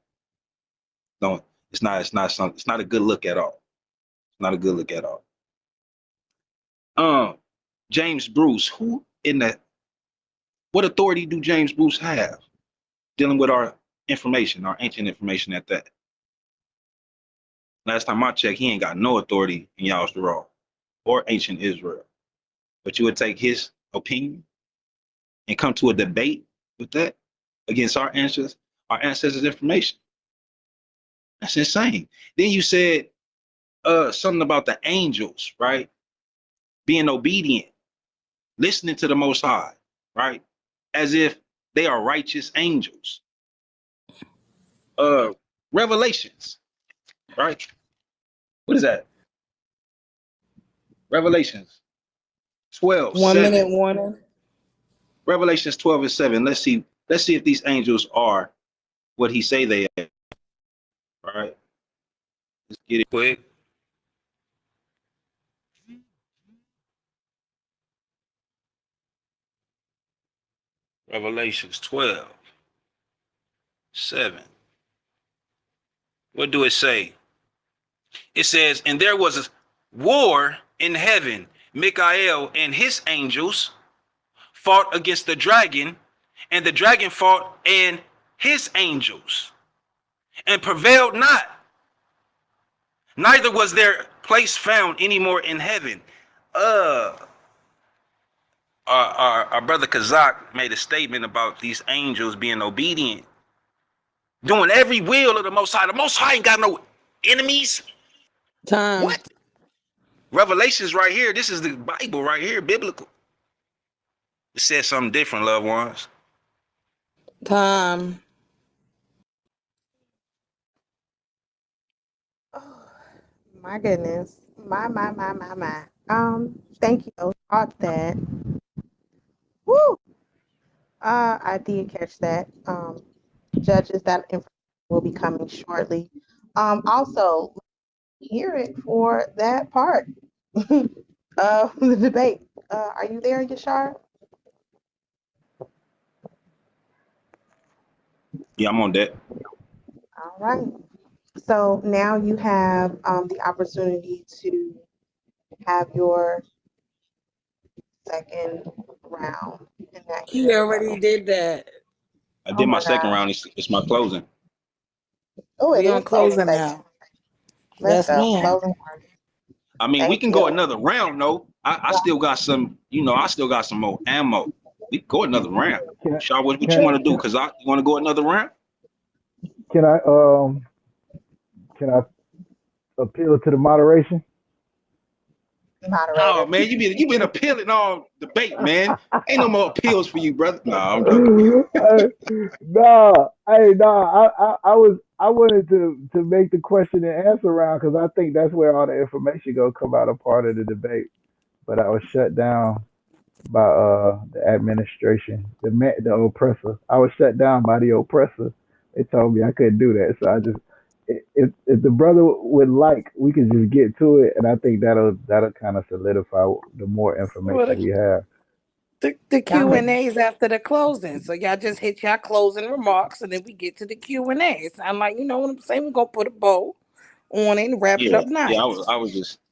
Speaker 2: No, it's not a good look at all. It's not a good look at all. James Bruce, what authority do James Bruce have dealing with our information, our ancient information at that? Last time I checked, he ain't got no authority in Yahshua or ancient Israel. But you would take his opinion and come to a debate with that against our ancestors' information. That's insane. Then you said something about the angels, right? Being obedient, listening to the Most High, right? As if they are righteous angels. Revelations, right? What is that? Revelations 12,
Speaker 3: 1 minute
Speaker 2: 7.
Speaker 3: warning.
Speaker 2: Revelations 12 and 7. Let's see if these angels are what he say they are. All right. Let's get it quick. Revelations 12, 7. What do it say? It says, and there was a war in heaven. Michael and his angels fought against the dragon, and the dragon fought and his angels, and prevailed not. Neither was their place found anymore in heaven. Our brother Chazaq made a statement about these angels being obedient, doing every will of the Most High. The Most High ain't got no enemies.
Speaker 3: Time.
Speaker 2: What? Revelations right here. This is the Bible right here, biblical. It says something different, loved ones.
Speaker 3: Time.
Speaker 1: Oh, my goodness. My. Thank you. Caught that. Woo! I did catch that. Judges, that information will be coming shortly. Also, hear it for that part of the debate. Are you there, Yashar?
Speaker 2: Yeah, I'm on that.
Speaker 1: All right. So now you have the opportunity to have your second round in that
Speaker 3: He
Speaker 1: hearing
Speaker 3: already
Speaker 1: level.
Speaker 3: did that.
Speaker 2: I
Speaker 1: Oh
Speaker 2: did my
Speaker 1: my
Speaker 2: second
Speaker 1: God.
Speaker 2: round. It's my closing.
Speaker 1: Oh, it
Speaker 3: We
Speaker 1: is
Speaker 3: on
Speaker 1: closing
Speaker 3: closing
Speaker 1: statement.
Speaker 3: now.
Speaker 1: Let's
Speaker 3: Yes,
Speaker 1: go.
Speaker 3: ma'am.
Speaker 1: Closing.
Speaker 2: I mean, we
Speaker 1: Thank
Speaker 2: can go
Speaker 1: you.
Speaker 2: another round, though. I still got some, I still got some more ammo. We can go another round.
Speaker 4: Can
Speaker 2: Shaw, what you
Speaker 4: can
Speaker 2: want to do?
Speaker 4: can
Speaker 2: Cause you want to go another round?
Speaker 4: can I can I appeal to the moderation?
Speaker 1: moderator.
Speaker 2: Oh man, you been appealing all debate, man. Ain't no more appeals for you, brother. No, I'm joking.
Speaker 4: No, hey, no, I wanted to make the question and answer round because I think that's where all the information gonna come out a part of the debate. But I was shut down by the administration, the oppressor. I was shut down by the oppressor. They told me I couldn't do that, so I just if the brother would like, we could just get to it, and I think that'll kind of solidify the more
Speaker 3: Well,
Speaker 4: information we have.
Speaker 3: the
Speaker 1: Y'all
Speaker 3: Q
Speaker 1: make
Speaker 3: and A's after the closing. So y'all just hit your closing remarks, and then we get to the Q and A's. I'm like, you know what I'm saying? We're gonna put a bow on it and wrap it
Speaker 2: Yeah,
Speaker 3: up
Speaker 2: yeah.
Speaker 3: nice.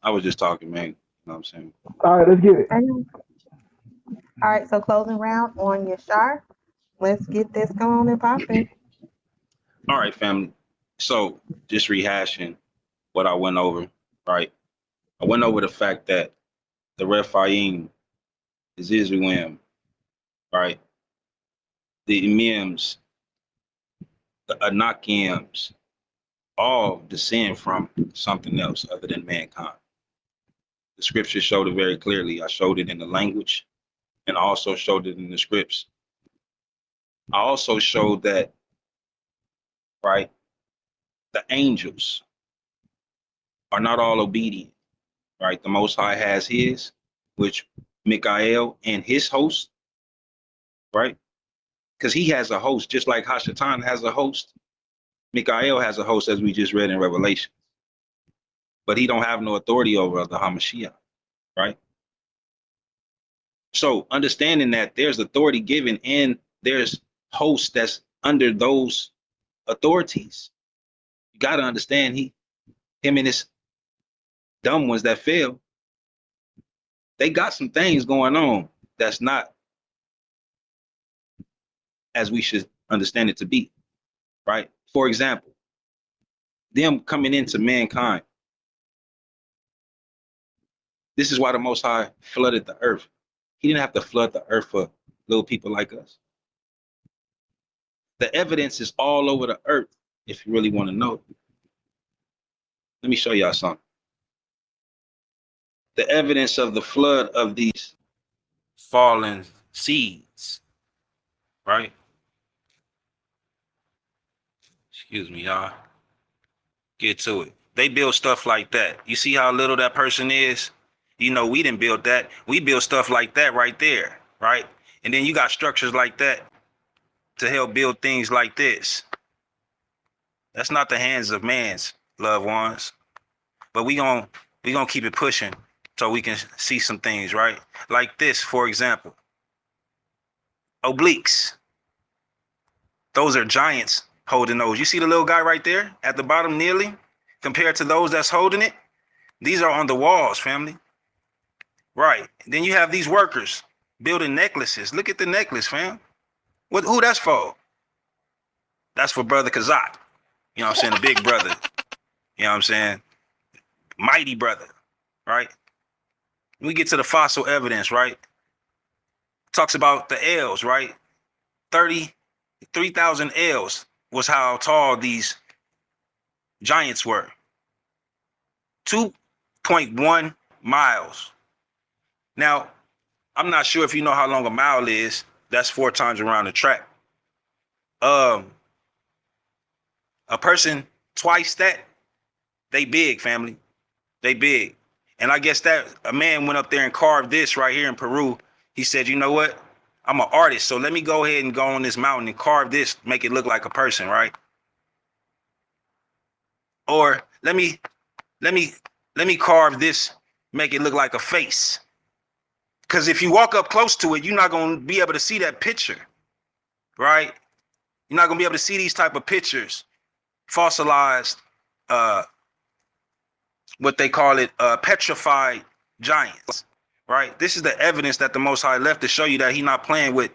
Speaker 2: I was just talking, man. You know what I'm saying?
Speaker 4: All right, let's get it.
Speaker 1: All right, so closing round on Yashar. Let's get this going and popping.
Speaker 2: All right, family. So just rehashing what I went over, right? I went over the fact that the Rephaim is Israel, right? The Imims, the Anakims, all descend from something else other than mankind. The scriptures showed it very clearly. I showed it in the language and I also showed it in the scripts. I also showed that, right, the angels are not all obedient, right? The Most High has his, which Mikael and his host, right? Because he has a host, just like Hashatan has a host. Mikael has a host, as we just read in Revelation. But he don't have no authority over the Hamashiach, right? So understanding that there's authority given and there's hosts that's under those authorities, you got to understand him and his dumb ones that fail, they got some things going on that's not as we should understand it to be, right? For example, them coming into mankind. This is why the Most High flooded the earth. He didn't have to flood the earth for little people like us. The evidence is all over the earth if you really want to know. Let me show y'all something. The evidence of the flood of these fallen seeds, right? Excuse me, y'all. Get to it. They build stuff like that. You see how little that person is? You know, we didn't build that. We build stuff like that right there, right? And then you got structures like that to help build things like this. That's not the hands of man's, loved ones. But we gonna keep it pushing so we can see some things, right? Like this, for example. Obliques. Those are giants holding those. You see the little guy right there at the bottom kneeling compared to those that's holding it? These are on the walls, family. Right. Then you have these workers building necklaces. Look at the necklace, fam. Who that's for? That's for brother Kazak. You know what I'm saying? The big brother. You know what I'm saying? Mighty brother. Right? We get to the fossil evidence, right? Talks about the L's, right? 33,000 L's was how tall these giants were. 2.1 miles. Now, I'm not sure if you know how long a mile is. That's 4 times around the track. A person twice that, they big, family. They big. And I guess that a man went up there and carved this right here in Peru. He said, you know what? I'm an artist, so let me go ahead and go on this mountain and carve this, make it look like a person, right? Or let me carve this, make it look like a face. Because if you walk up close to it, you're not going to be able to see that picture, right? You're not going to be able to see these type of pictures, fossilized, what they call it, petrified giants, right? This is the evidence that the Most High left to show you that he's not playing with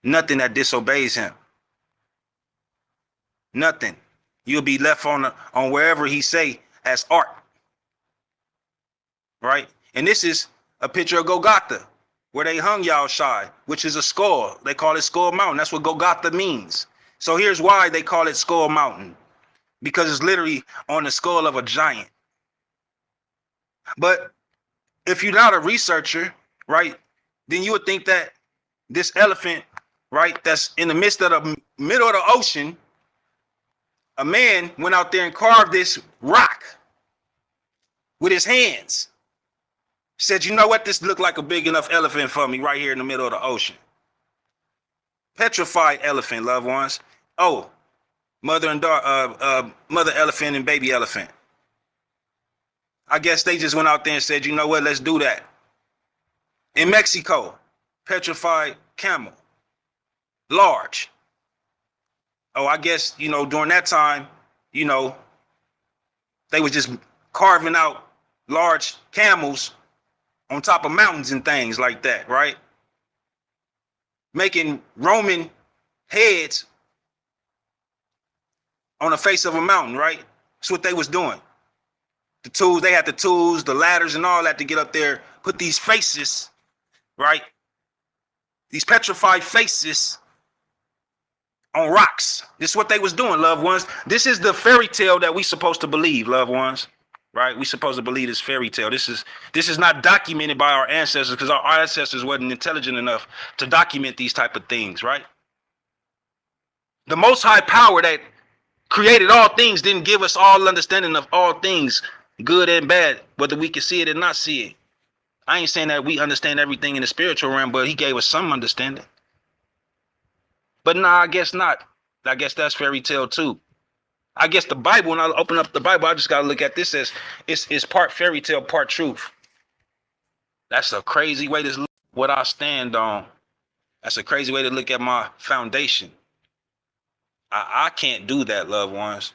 Speaker 2: nothing that disobeys him. Nothing. You'll be left on wherever he say as art, right? And this is a picture of Golgotha, where they hung Yashar, which is a skull. They call it Skull Mountain. That's what Golgotha means. So here's why they call it Skull Mountain, because it's literally on the skull of a giant. But if you're not a researcher, right, then you would think that this elephant, right, that's in the midst of the middle of the ocean, a man went out there and carved this rock with his hands. Said, you know what, this looked like a big enough elephant for me right here in the middle of the ocean. Petrified elephant, loved ones. Oh, mother and daughter, mother elephant and baby elephant. I guess they just went out there and said, you know what, let's do that. In Mexico, petrified camel, large. Oh, I guess, you know, during that time, you know, they was just carving out large camels on top of mountains and things like that, right? Making Roman heads on the face of a mountain, right? That's what they was doing. The tools, they had the tools, the ladders and all that to get up there, put these faces, right? These petrified faces on rocks. This is what they was doing, loved ones. This is the fairy tale that we supposed to believe, loved ones, right? We supposed to believe this fairy tale. This is not documented by our ancestors because our ancestors wasn't intelligent enough to document these type of things, right? The most high power that created all things didn't give us all understanding of all things, good and bad, whether we can see it or not see it. I ain't saying that we understand everything in the spiritual realm, but he gave us some understanding. But nah, I guess not. I guess that's fairy tale too. I guess the Bible, when I open up the Bible, I just got to look at this as it's part fairy tale, part truth. That's a crazy way to look at what I stand on. That's a crazy way to look at my foundation. I can't do that, loved ones.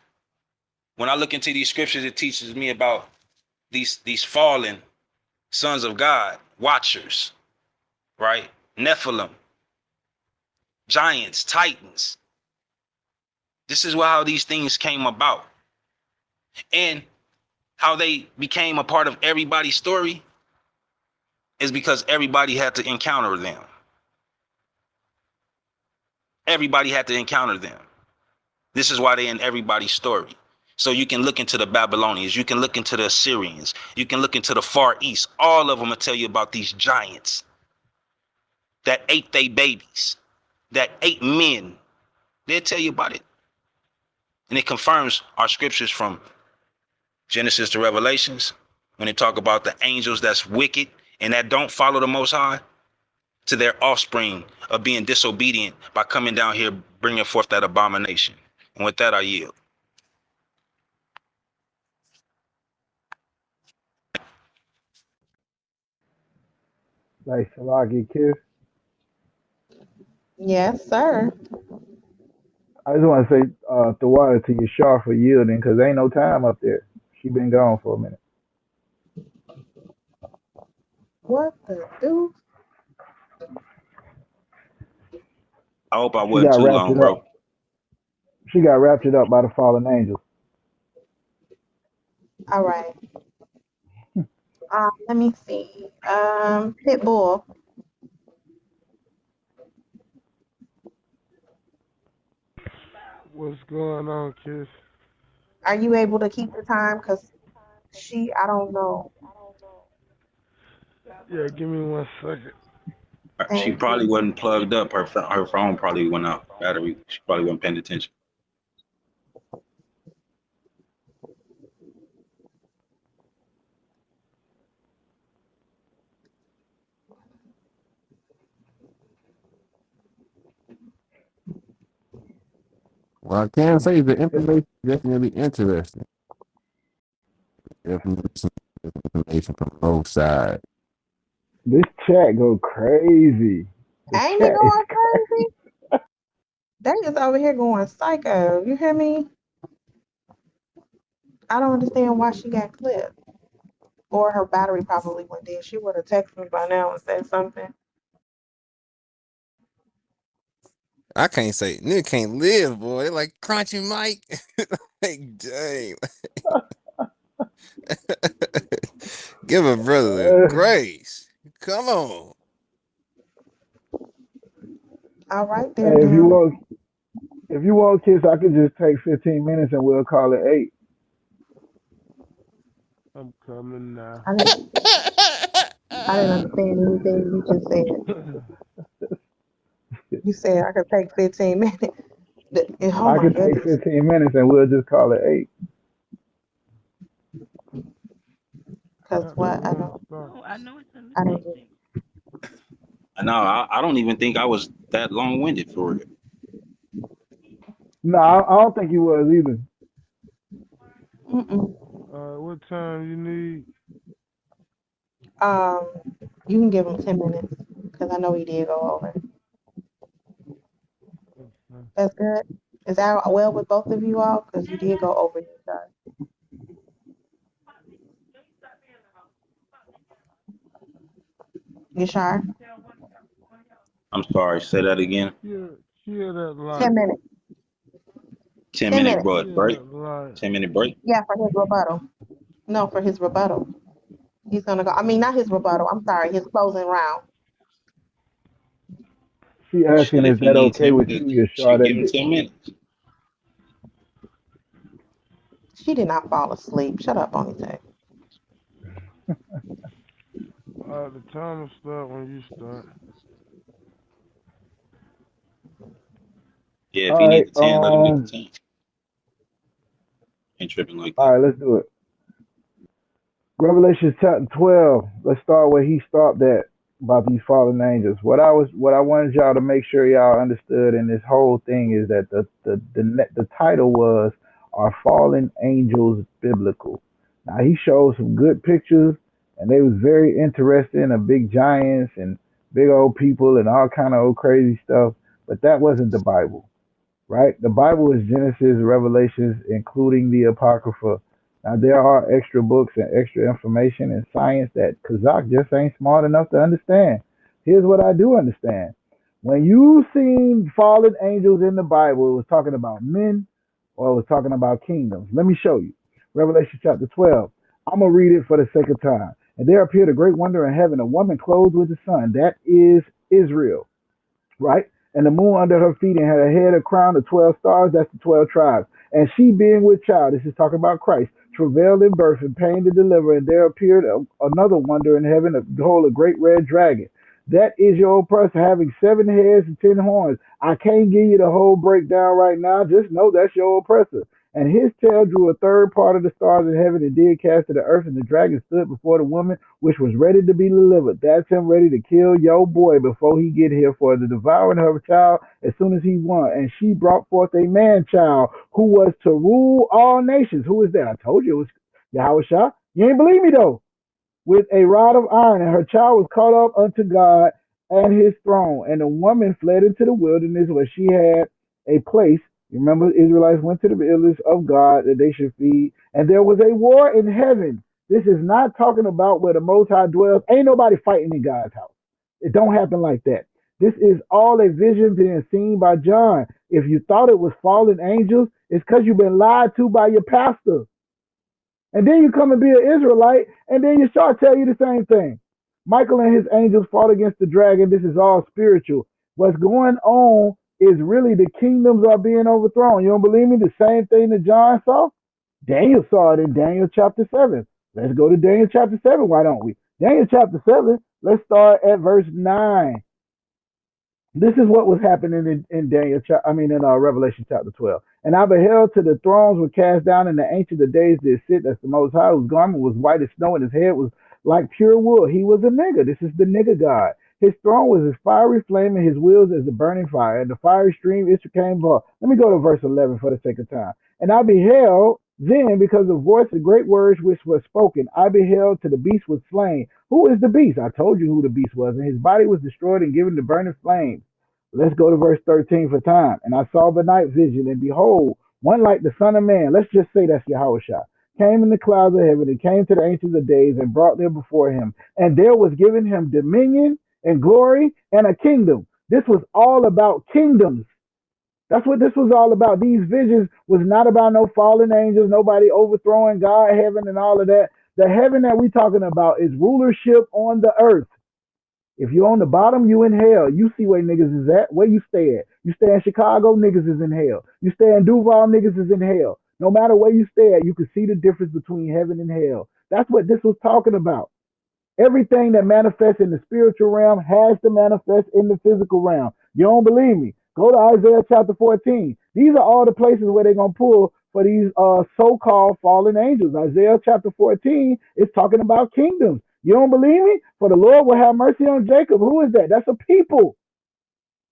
Speaker 2: When I look into these scriptures, it teaches me about these fallen sons of God, watchers, right? Nephilim, giants, titans. This is how these things came about. And how they became a part of everybody's story is because everybody had to encounter them. Everybody had to encounter them. This is why they're in everybody's story. So you can look into the Babylonians, you can look into the Assyrians, you can look into the Far East. All of them will tell you about these giants that ate their babies, that ate men. They'll tell you about it. And it confirms our scriptures from Genesis to Revelations, when they talk about the angels that's wicked and that don't follow the Most High, to their offspring of being disobedient by coming down here bringing forth that abomination. And with that, I yield.
Speaker 4: Like Salaki Kiss.
Speaker 1: Yes, sir.
Speaker 4: I just want to say the water to Yashar for yielding because ain't no time up there. She been gone for a minute.
Speaker 1: What the dude?
Speaker 2: I hope I
Speaker 4: She
Speaker 2: wasn't
Speaker 4: got
Speaker 2: too long,
Speaker 4: raptured
Speaker 2: bro.
Speaker 4: up. She got raptured up by the fallen angels.
Speaker 1: All right. Let me see. Pitbull.
Speaker 6: What's going on, Kiss?
Speaker 1: Are you able to keep the time? Cause I don't know.
Speaker 6: Yeah, give me 1 second.
Speaker 2: She
Speaker 1: Thank
Speaker 2: probably
Speaker 1: you.
Speaker 2: wasn't plugged up. Her phone probably went out. Battery. She probably wasn't paying attention.
Speaker 5: Well, I can say the information is definitely interesting. Definitely some information from both sides.
Speaker 4: This chat go crazy. The
Speaker 1: Ain't it
Speaker 4: chat is
Speaker 1: going crazy? They is over here going psycho. You hear me? I don't understand why she got clipped. Or her battery probably went dead. She would have texted me by now and said something.
Speaker 5: I can't say nigga can't live, boy. Like crunchy Mike. Like dang. Give a brother the grace. Come on.
Speaker 1: All right there,
Speaker 4: hey,
Speaker 1: then.
Speaker 4: if you want Kiss, I could just take 15 minutes and we'll call it 8.
Speaker 6: I'm coming now.
Speaker 1: I need I didn't understand anything you just said. You said I could take 15 minutes. Oh
Speaker 4: I
Speaker 1: my
Speaker 4: could take
Speaker 1: goodness.
Speaker 4: 15 minutes and we'll just call it 8.
Speaker 1: Because
Speaker 6: Chapter
Speaker 1: what? I
Speaker 6: one
Speaker 1: don't.
Speaker 6: start.
Speaker 10: Oh, I know it's in
Speaker 1: I
Speaker 10: the
Speaker 1: didn't
Speaker 10: text.
Speaker 1: get.
Speaker 2: No, I don't even think I was that long winded for it.
Speaker 4: No, I don't think he was either.
Speaker 1: Mm-mm.
Speaker 6: What time you need?
Speaker 1: Um, you can give him 10 minutes because I know he did go over.
Speaker 6: Okay.
Speaker 1: That's good. Is that well with both of you all? Because you did go over your side. Yashar,
Speaker 2: I'm sorry. Say that again.
Speaker 6: Kill that light.
Speaker 1: 10 minutes.
Speaker 2: 10
Speaker 1: 10
Speaker 2: minute
Speaker 1: minutes.
Speaker 2: break.
Speaker 6: Kill
Speaker 2: Break.
Speaker 6: that light.
Speaker 2: 10-minute break.
Speaker 1: Yeah, for his rebuttal. No, for his rebuttal. He's gonna go. I mean, not his rebuttal. I'm sorry, his closing round.
Speaker 4: She asking,
Speaker 2: Shit,
Speaker 4: is
Speaker 2: if he
Speaker 4: that
Speaker 2: need
Speaker 4: okay
Speaker 2: 10
Speaker 4: with
Speaker 2: minutes,
Speaker 4: you,
Speaker 2: shit,
Speaker 4: Yashar?
Speaker 2: give him 10 minutes.
Speaker 1: She did not fall asleep. Shut up, Bonnie.
Speaker 6: The timer start when you start.
Speaker 2: Yeah, if he
Speaker 4: All
Speaker 2: need
Speaker 4: right,
Speaker 2: the 10, let him get the 10. Ain't tripping like
Speaker 4: all
Speaker 2: that.
Speaker 4: right, let's do it. Revelation chapter 12. Let's start where he stopped at about these fallen angels. What I wanted y'all to make sure y'all understood in this whole thing is that the title was, "Are Fallen Angels Biblical?" Now he showed some good pictures, and they was very interesting of big giants and big old people and all kind of old crazy stuff. But that wasn't the Bible, right? The Bible is Genesis, Revelations, including the Apocrypha. Now, there are extra books and extra information in science that Kazakh just ain't smart enough to understand. Here's what I do understand. When you seen fallen angels in the Bible, it was talking about men or it was talking about kingdoms. Let me show you. Revelation chapter 12. I'm going to read it for the second time. And there appeared a great wonder in heaven, a woman clothed with the sun. That is Israel, right? And the moon under her feet, and had a head, a crown of 12 stars. That's the 12 tribes. And she, being with child, this is talking about Christ, travailed in birth and pain to deliver. And there appeared another wonder in heaven, behold, a great red dragon. That is your oppressor, having 7 heads and 10 horns. I can't give you the whole breakdown right now. Just know that's your oppressor. And his tail drew a third part of the stars in heaven and did cast to the earth. And the dragon stood before the woman, which was ready to be delivered. That's him ready to kill your boy before he get here for the devouring her child as soon as he won. And she brought forth a man child who was to rule all nations. Who is that? I told you it was Yahweh. You ain't believe me though, with a rod of iron, and her child was caught up unto God and his throne. And the woman fled into the wilderness where she had a place. You remember, Israelites went to the wilderness of God that they should feed, and there was a war in heaven. This is not talking about where the Most High dwells. Ain't nobody fighting in God's house. It don't happen like that. This is all a vision being seen by John. If you thought it was fallen angels, it's because you've been lied to by your pastor. And then you come and be an Israelite, and then Yashar tell you the same thing. Michael and his angels fought against the dragon. This is all spiritual. What's going on is really the kingdoms are being overthrown. You don't believe me? The same thing that John saw? Daniel saw it in Daniel chapter 7. Let's go to Daniel chapter 7. Why don't we? Daniel chapter 7, let's start at verse 9. This is what was happening in Revelation chapter 12. And I beheld till the thrones were cast down, and the ancient of days did sit. That's the Most High, whose garment was white as snow, and his head was like pure wool. He was a nigger. This is the nigger God. His throne was as fiery flame, and his wheels as a burning fire. And the fiery stream it came forth. Let me go to verse 11 for the sake of time. And I beheld then, because the voice of great words which was spoken, I beheld till the beast was slain. Who is the beast? I told you who the beast was, and his body was destroyed and given to burning flames. Let's go to verse 13 for time. And I saw the night vision, and behold, one like the Son of Man. Let's just say that's Yahweh came in the clouds of heaven and came to the ancients of days and brought them before him. And there was given him dominion and glory and a kingdom. This was all about kingdoms. That's what this was all about. These visions was not about no fallen angels, nobody overthrowing God, heaven, and all of that. The heaven that we talking about is rulership on the earth. If you're on the bottom, you in hell. You see where niggas is at. Where you stay at? You stay in Chicago, niggas is in hell. You stay in Duval, niggas is in hell. No matter where you stay at, you can see the difference between heaven and hell. That's what this was talking about. Everything that manifests in the spiritual realm has to manifest in the physical realm. You don't believe me? Go to Isaiah chapter 14. These are all the places where they're going to pull for these so-called fallen angels. Isaiah chapter 14 is talking about kingdoms. You don't believe me? For the Lord will have mercy on Jacob. Who is that? That's a people.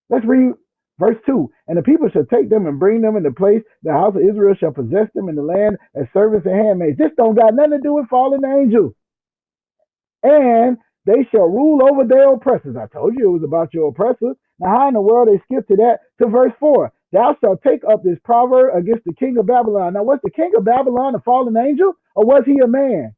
Speaker 4: Let's read verse 2. And the people shall take them and bring them into place. The house of Israel shall possess them in the land as servants and handmaids. This don't got nothing to do with fallen angels. And they shall rule over their oppressors. I told you it was about your oppressors. Now, how in the world they skip to that? To verse 4. Thou shalt take up this proverb against the king of Babylon. Now, was the king of Babylon a fallen angel, or was he a man?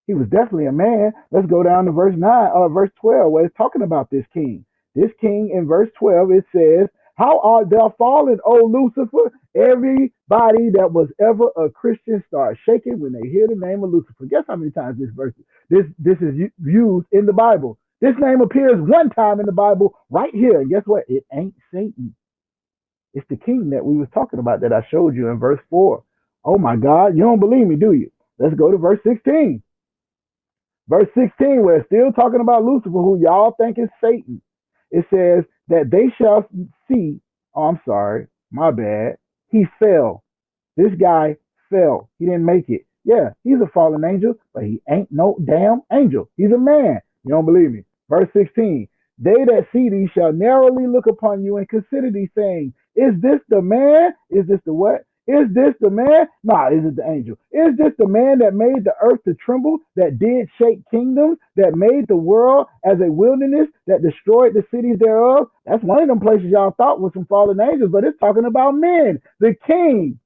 Speaker 4: He was definitely a man. Let's go down to verse 12, where it's talking about this king. This king in verse 12, it says, how art thou fallen, O Lucifer? Everybody that was ever a Christian starts shaking when they hear the name of Lucifer. Guess how many times this is used in the Bible? This name appears one time in the Bible right here. And guess what? It ain't Satan. It's the king that we was talking about that I showed you in verse 4. Oh my God, you don't believe me, do you? Let's go to verse 16. Verse 16, where it's still talking about Lucifer, who y'all think is Satan. It says that they shall see, oh, I'm sorry, my bad. He fell. This guy fell. He didn't make it. Yeah, he's a fallen angel, but he ain't no damn angel. He's a man. You don't believe me? Verse 16, they that see thee shall narrowly look upon you and consider thee, saying, is this the man? Is this the what? Is this the man? Nah, is it the angel? Is this the man that made the earth to tremble, that did shake kingdoms, that made the world as a wilderness, that destroyed the cities thereof? That's one of them places y'all thought was some fallen angels, but it's talking about men, the king.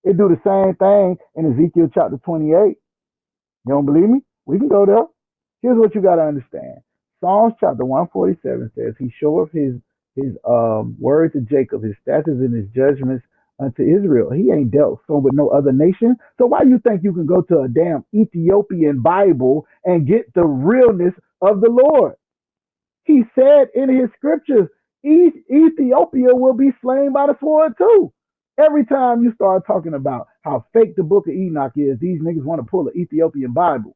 Speaker 4: It do the same thing in Ezekiel chapter 28. You don't believe me? We can go there. Here's what you got to understand. Psalms chapter 147 says, he showeth his word to Jacob, his statutes and his judgments unto Israel. He ain't dealt so with no other nation. So why you think you can go to a damn Ethiopian Bible and get the realness of the Lord? He said in his scriptures, Ethiopia will be slain by the sword too. Every time you start talking about how fake the book of Enoch is, these niggas want to pull an Ethiopian Bible.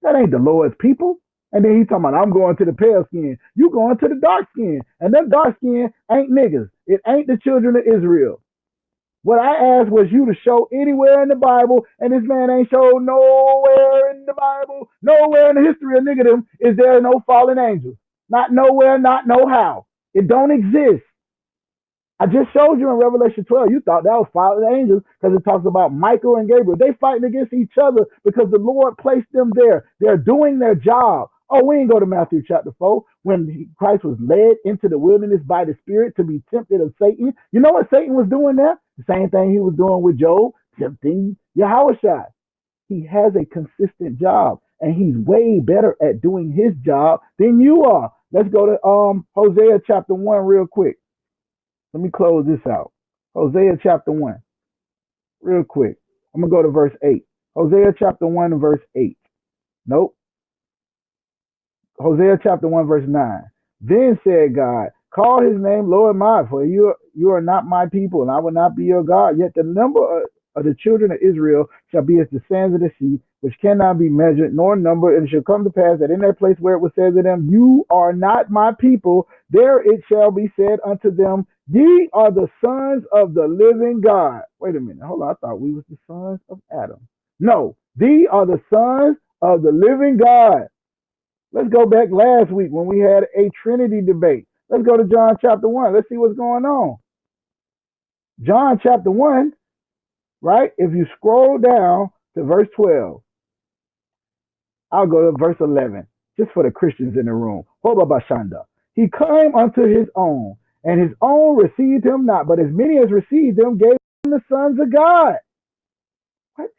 Speaker 4: That ain't the Lord's people. And then he talking about, I'm going to the pale skin. You going to the dark skin. And them dark skin ain't niggas. It ain't the children of Israel. What I asked was you to show anywhere in the Bible, and this man ain't showed nowhere in the Bible, nowhere in the history of niggerdom is there no fallen angels. Not nowhere, not no how. It don't exist. I just showed you in Revelation 12. You thought that was fallen angels because it talks about Michael and Gabriel. They fighting against each other because the Lord placed them there. They're doing their job. Oh, we ain't go to Matthew chapter 4 when Christ was led into the wilderness by the Spirit to be tempted of Satan. You know what Satan was doing there? The same thing he was doing with Job, tempting Yahushua. He has a consistent job, and he's way better at doing his job than you are. Let's go to Hosea chapter 1 real quick. Let me close this out. Hosea chapter 1, real quick. I'm going to go to verse 8. Hosea chapter 1 and verse 8. Nope. Hosea chapter 1 verse 9. Then said God, call his name Lord my, for you are not my people, and I will not be your God. Yet the number of the children of Israel shall be as the sands of the sea, which cannot be measured nor numbered. And it shall come to pass that in that place where it was said to them, you are not my people, there it shall be said unto them, ye are the sons of the living God. Wait a minute. Hold on. I thought we was the sons of Adam. No, these are the sons of the living God. Let's go back last week when we had a Trinity debate. Let's go to John chapter 1. Let's see what's going on. John chapter 1, right? If you scroll down to verse 12, I'll go to verse 11, just for the Christians in the room. Hobabashanda. He came unto his own, and his own received him not, but as many as received him gave him the sons of God. What?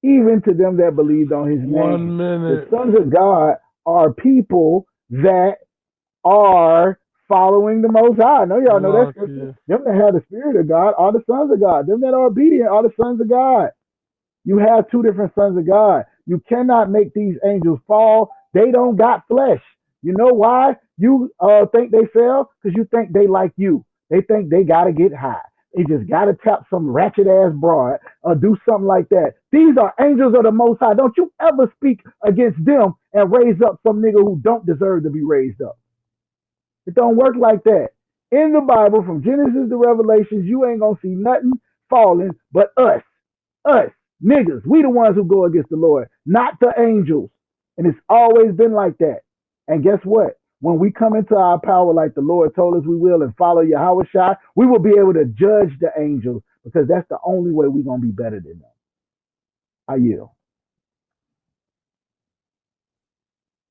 Speaker 4: Even to them that believed on his name.
Speaker 6: 1 minute.
Speaker 4: The sons of God are people that are following the Most High. I know y'all know that scripture. Them that have the Spirit of God are the sons of God. Them that are obedient are the sons of God. You have two different sons of God. You cannot make these angels fall. They don't got flesh. You know why you think they fell? Because you think they like you. They think they got to get high. They just got to tap some ratchet ass broad or do something like that. These are angels of the Most High. Don't you ever speak against them and raise up some nigga who don't deserve to be raised up. It don't work like that. In the Bible, from Genesis to Revelations, you ain't gonna see nothing falling but us, niggas. We the ones who go against the Lord, not the angels. And it's always been like that. And guess what? When we come into our power like the Lord told us we will and follow Yahweh Shai, we will be able to judge the angels because that's the only way we're going to be better than them. I yield.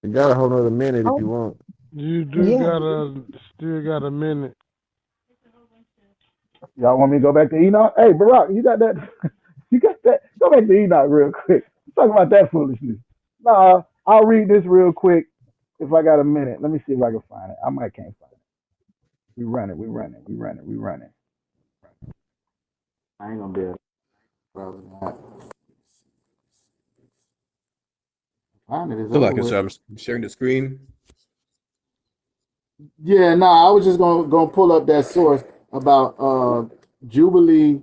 Speaker 5: You got a whole nother minute if
Speaker 1: Oh,
Speaker 5: you want.
Speaker 6: You do
Speaker 1: yeah.
Speaker 6: still got a minute.
Speaker 4: Y'all want me to go back to Enoch? Hey, Barack, you got that? You got that? Go back to Enoch real quick. Let's talk about that foolishness. Nah, I'll read this real quick if I got a minute. Let me see if I can find it. I might can't find it. We run it.
Speaker 8: I ain't gonna be able to brother that. Find it is
Speaker 9: So
Speaker 8: over
Speaker 9: like,
Speaker 8: with.
Speaker 9: I'm sharing the screen.
Speaker 8: Yeah, I was just gonna pull up that source about Jubilee,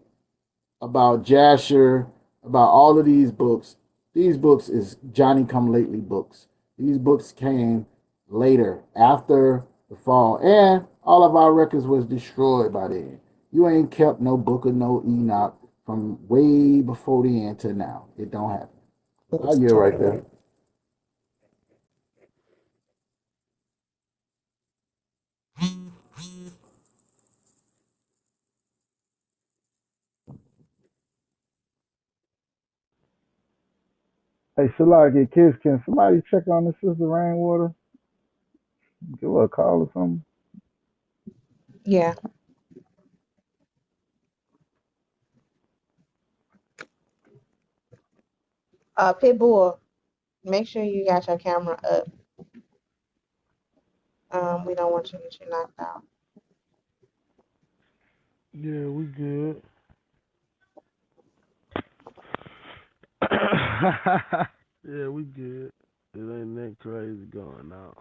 Speaker 8: about Yashar, about all of these books. These books is Johnny Come Lately books. These books came later, after the fall, and all of our records was destroyed by then. You ain't kept no book of no Enoch from way before the end to now. It don't happen. I'll get right there.
Speaker 4: Hey, Shalaki, kids, can somebody check on the sister Rainwater? Give her a call or something.
Speaker 1: Yeah. Pitbull, make sure you got your camera up. We don't want you to get you knocked out.
Speaker 6: Yeah, we good. Yeah, we good. It ain't that crazy going on.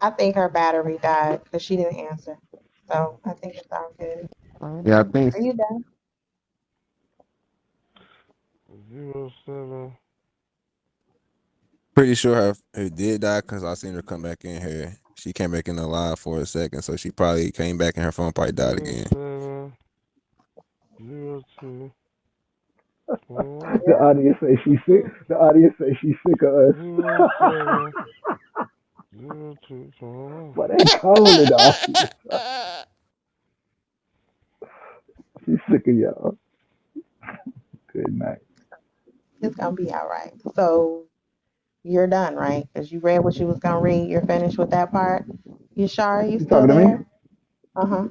Speaker 1: I think her battery died because she didn't answer. So I think it's all good.
Speaker 5: Yeah, I think
Speaker 1: Are you done?
Speaker 6: 07.
Speaker 5: pretty sure her did die because I seen her come back in here. She came back in the live for a second, so she probably came back and her phone probably died again.
Speaker 6: 07 02 21
Speaker 4: The audience say she's sick. The audience say she's sick of us.
Speaker 6: 07 02 21.
Speaker 4: But they calling the audience. She's sick of y'all. Good night.
Speaker 1: It's gonna be all right. So you're done, right? Because you read what you was gonna read. You're finished with that part. Yashar, you
Speaker 4: You
Speaker 1: still
Speaker 4: talking to me?
Speaker 1: there? Uh huh.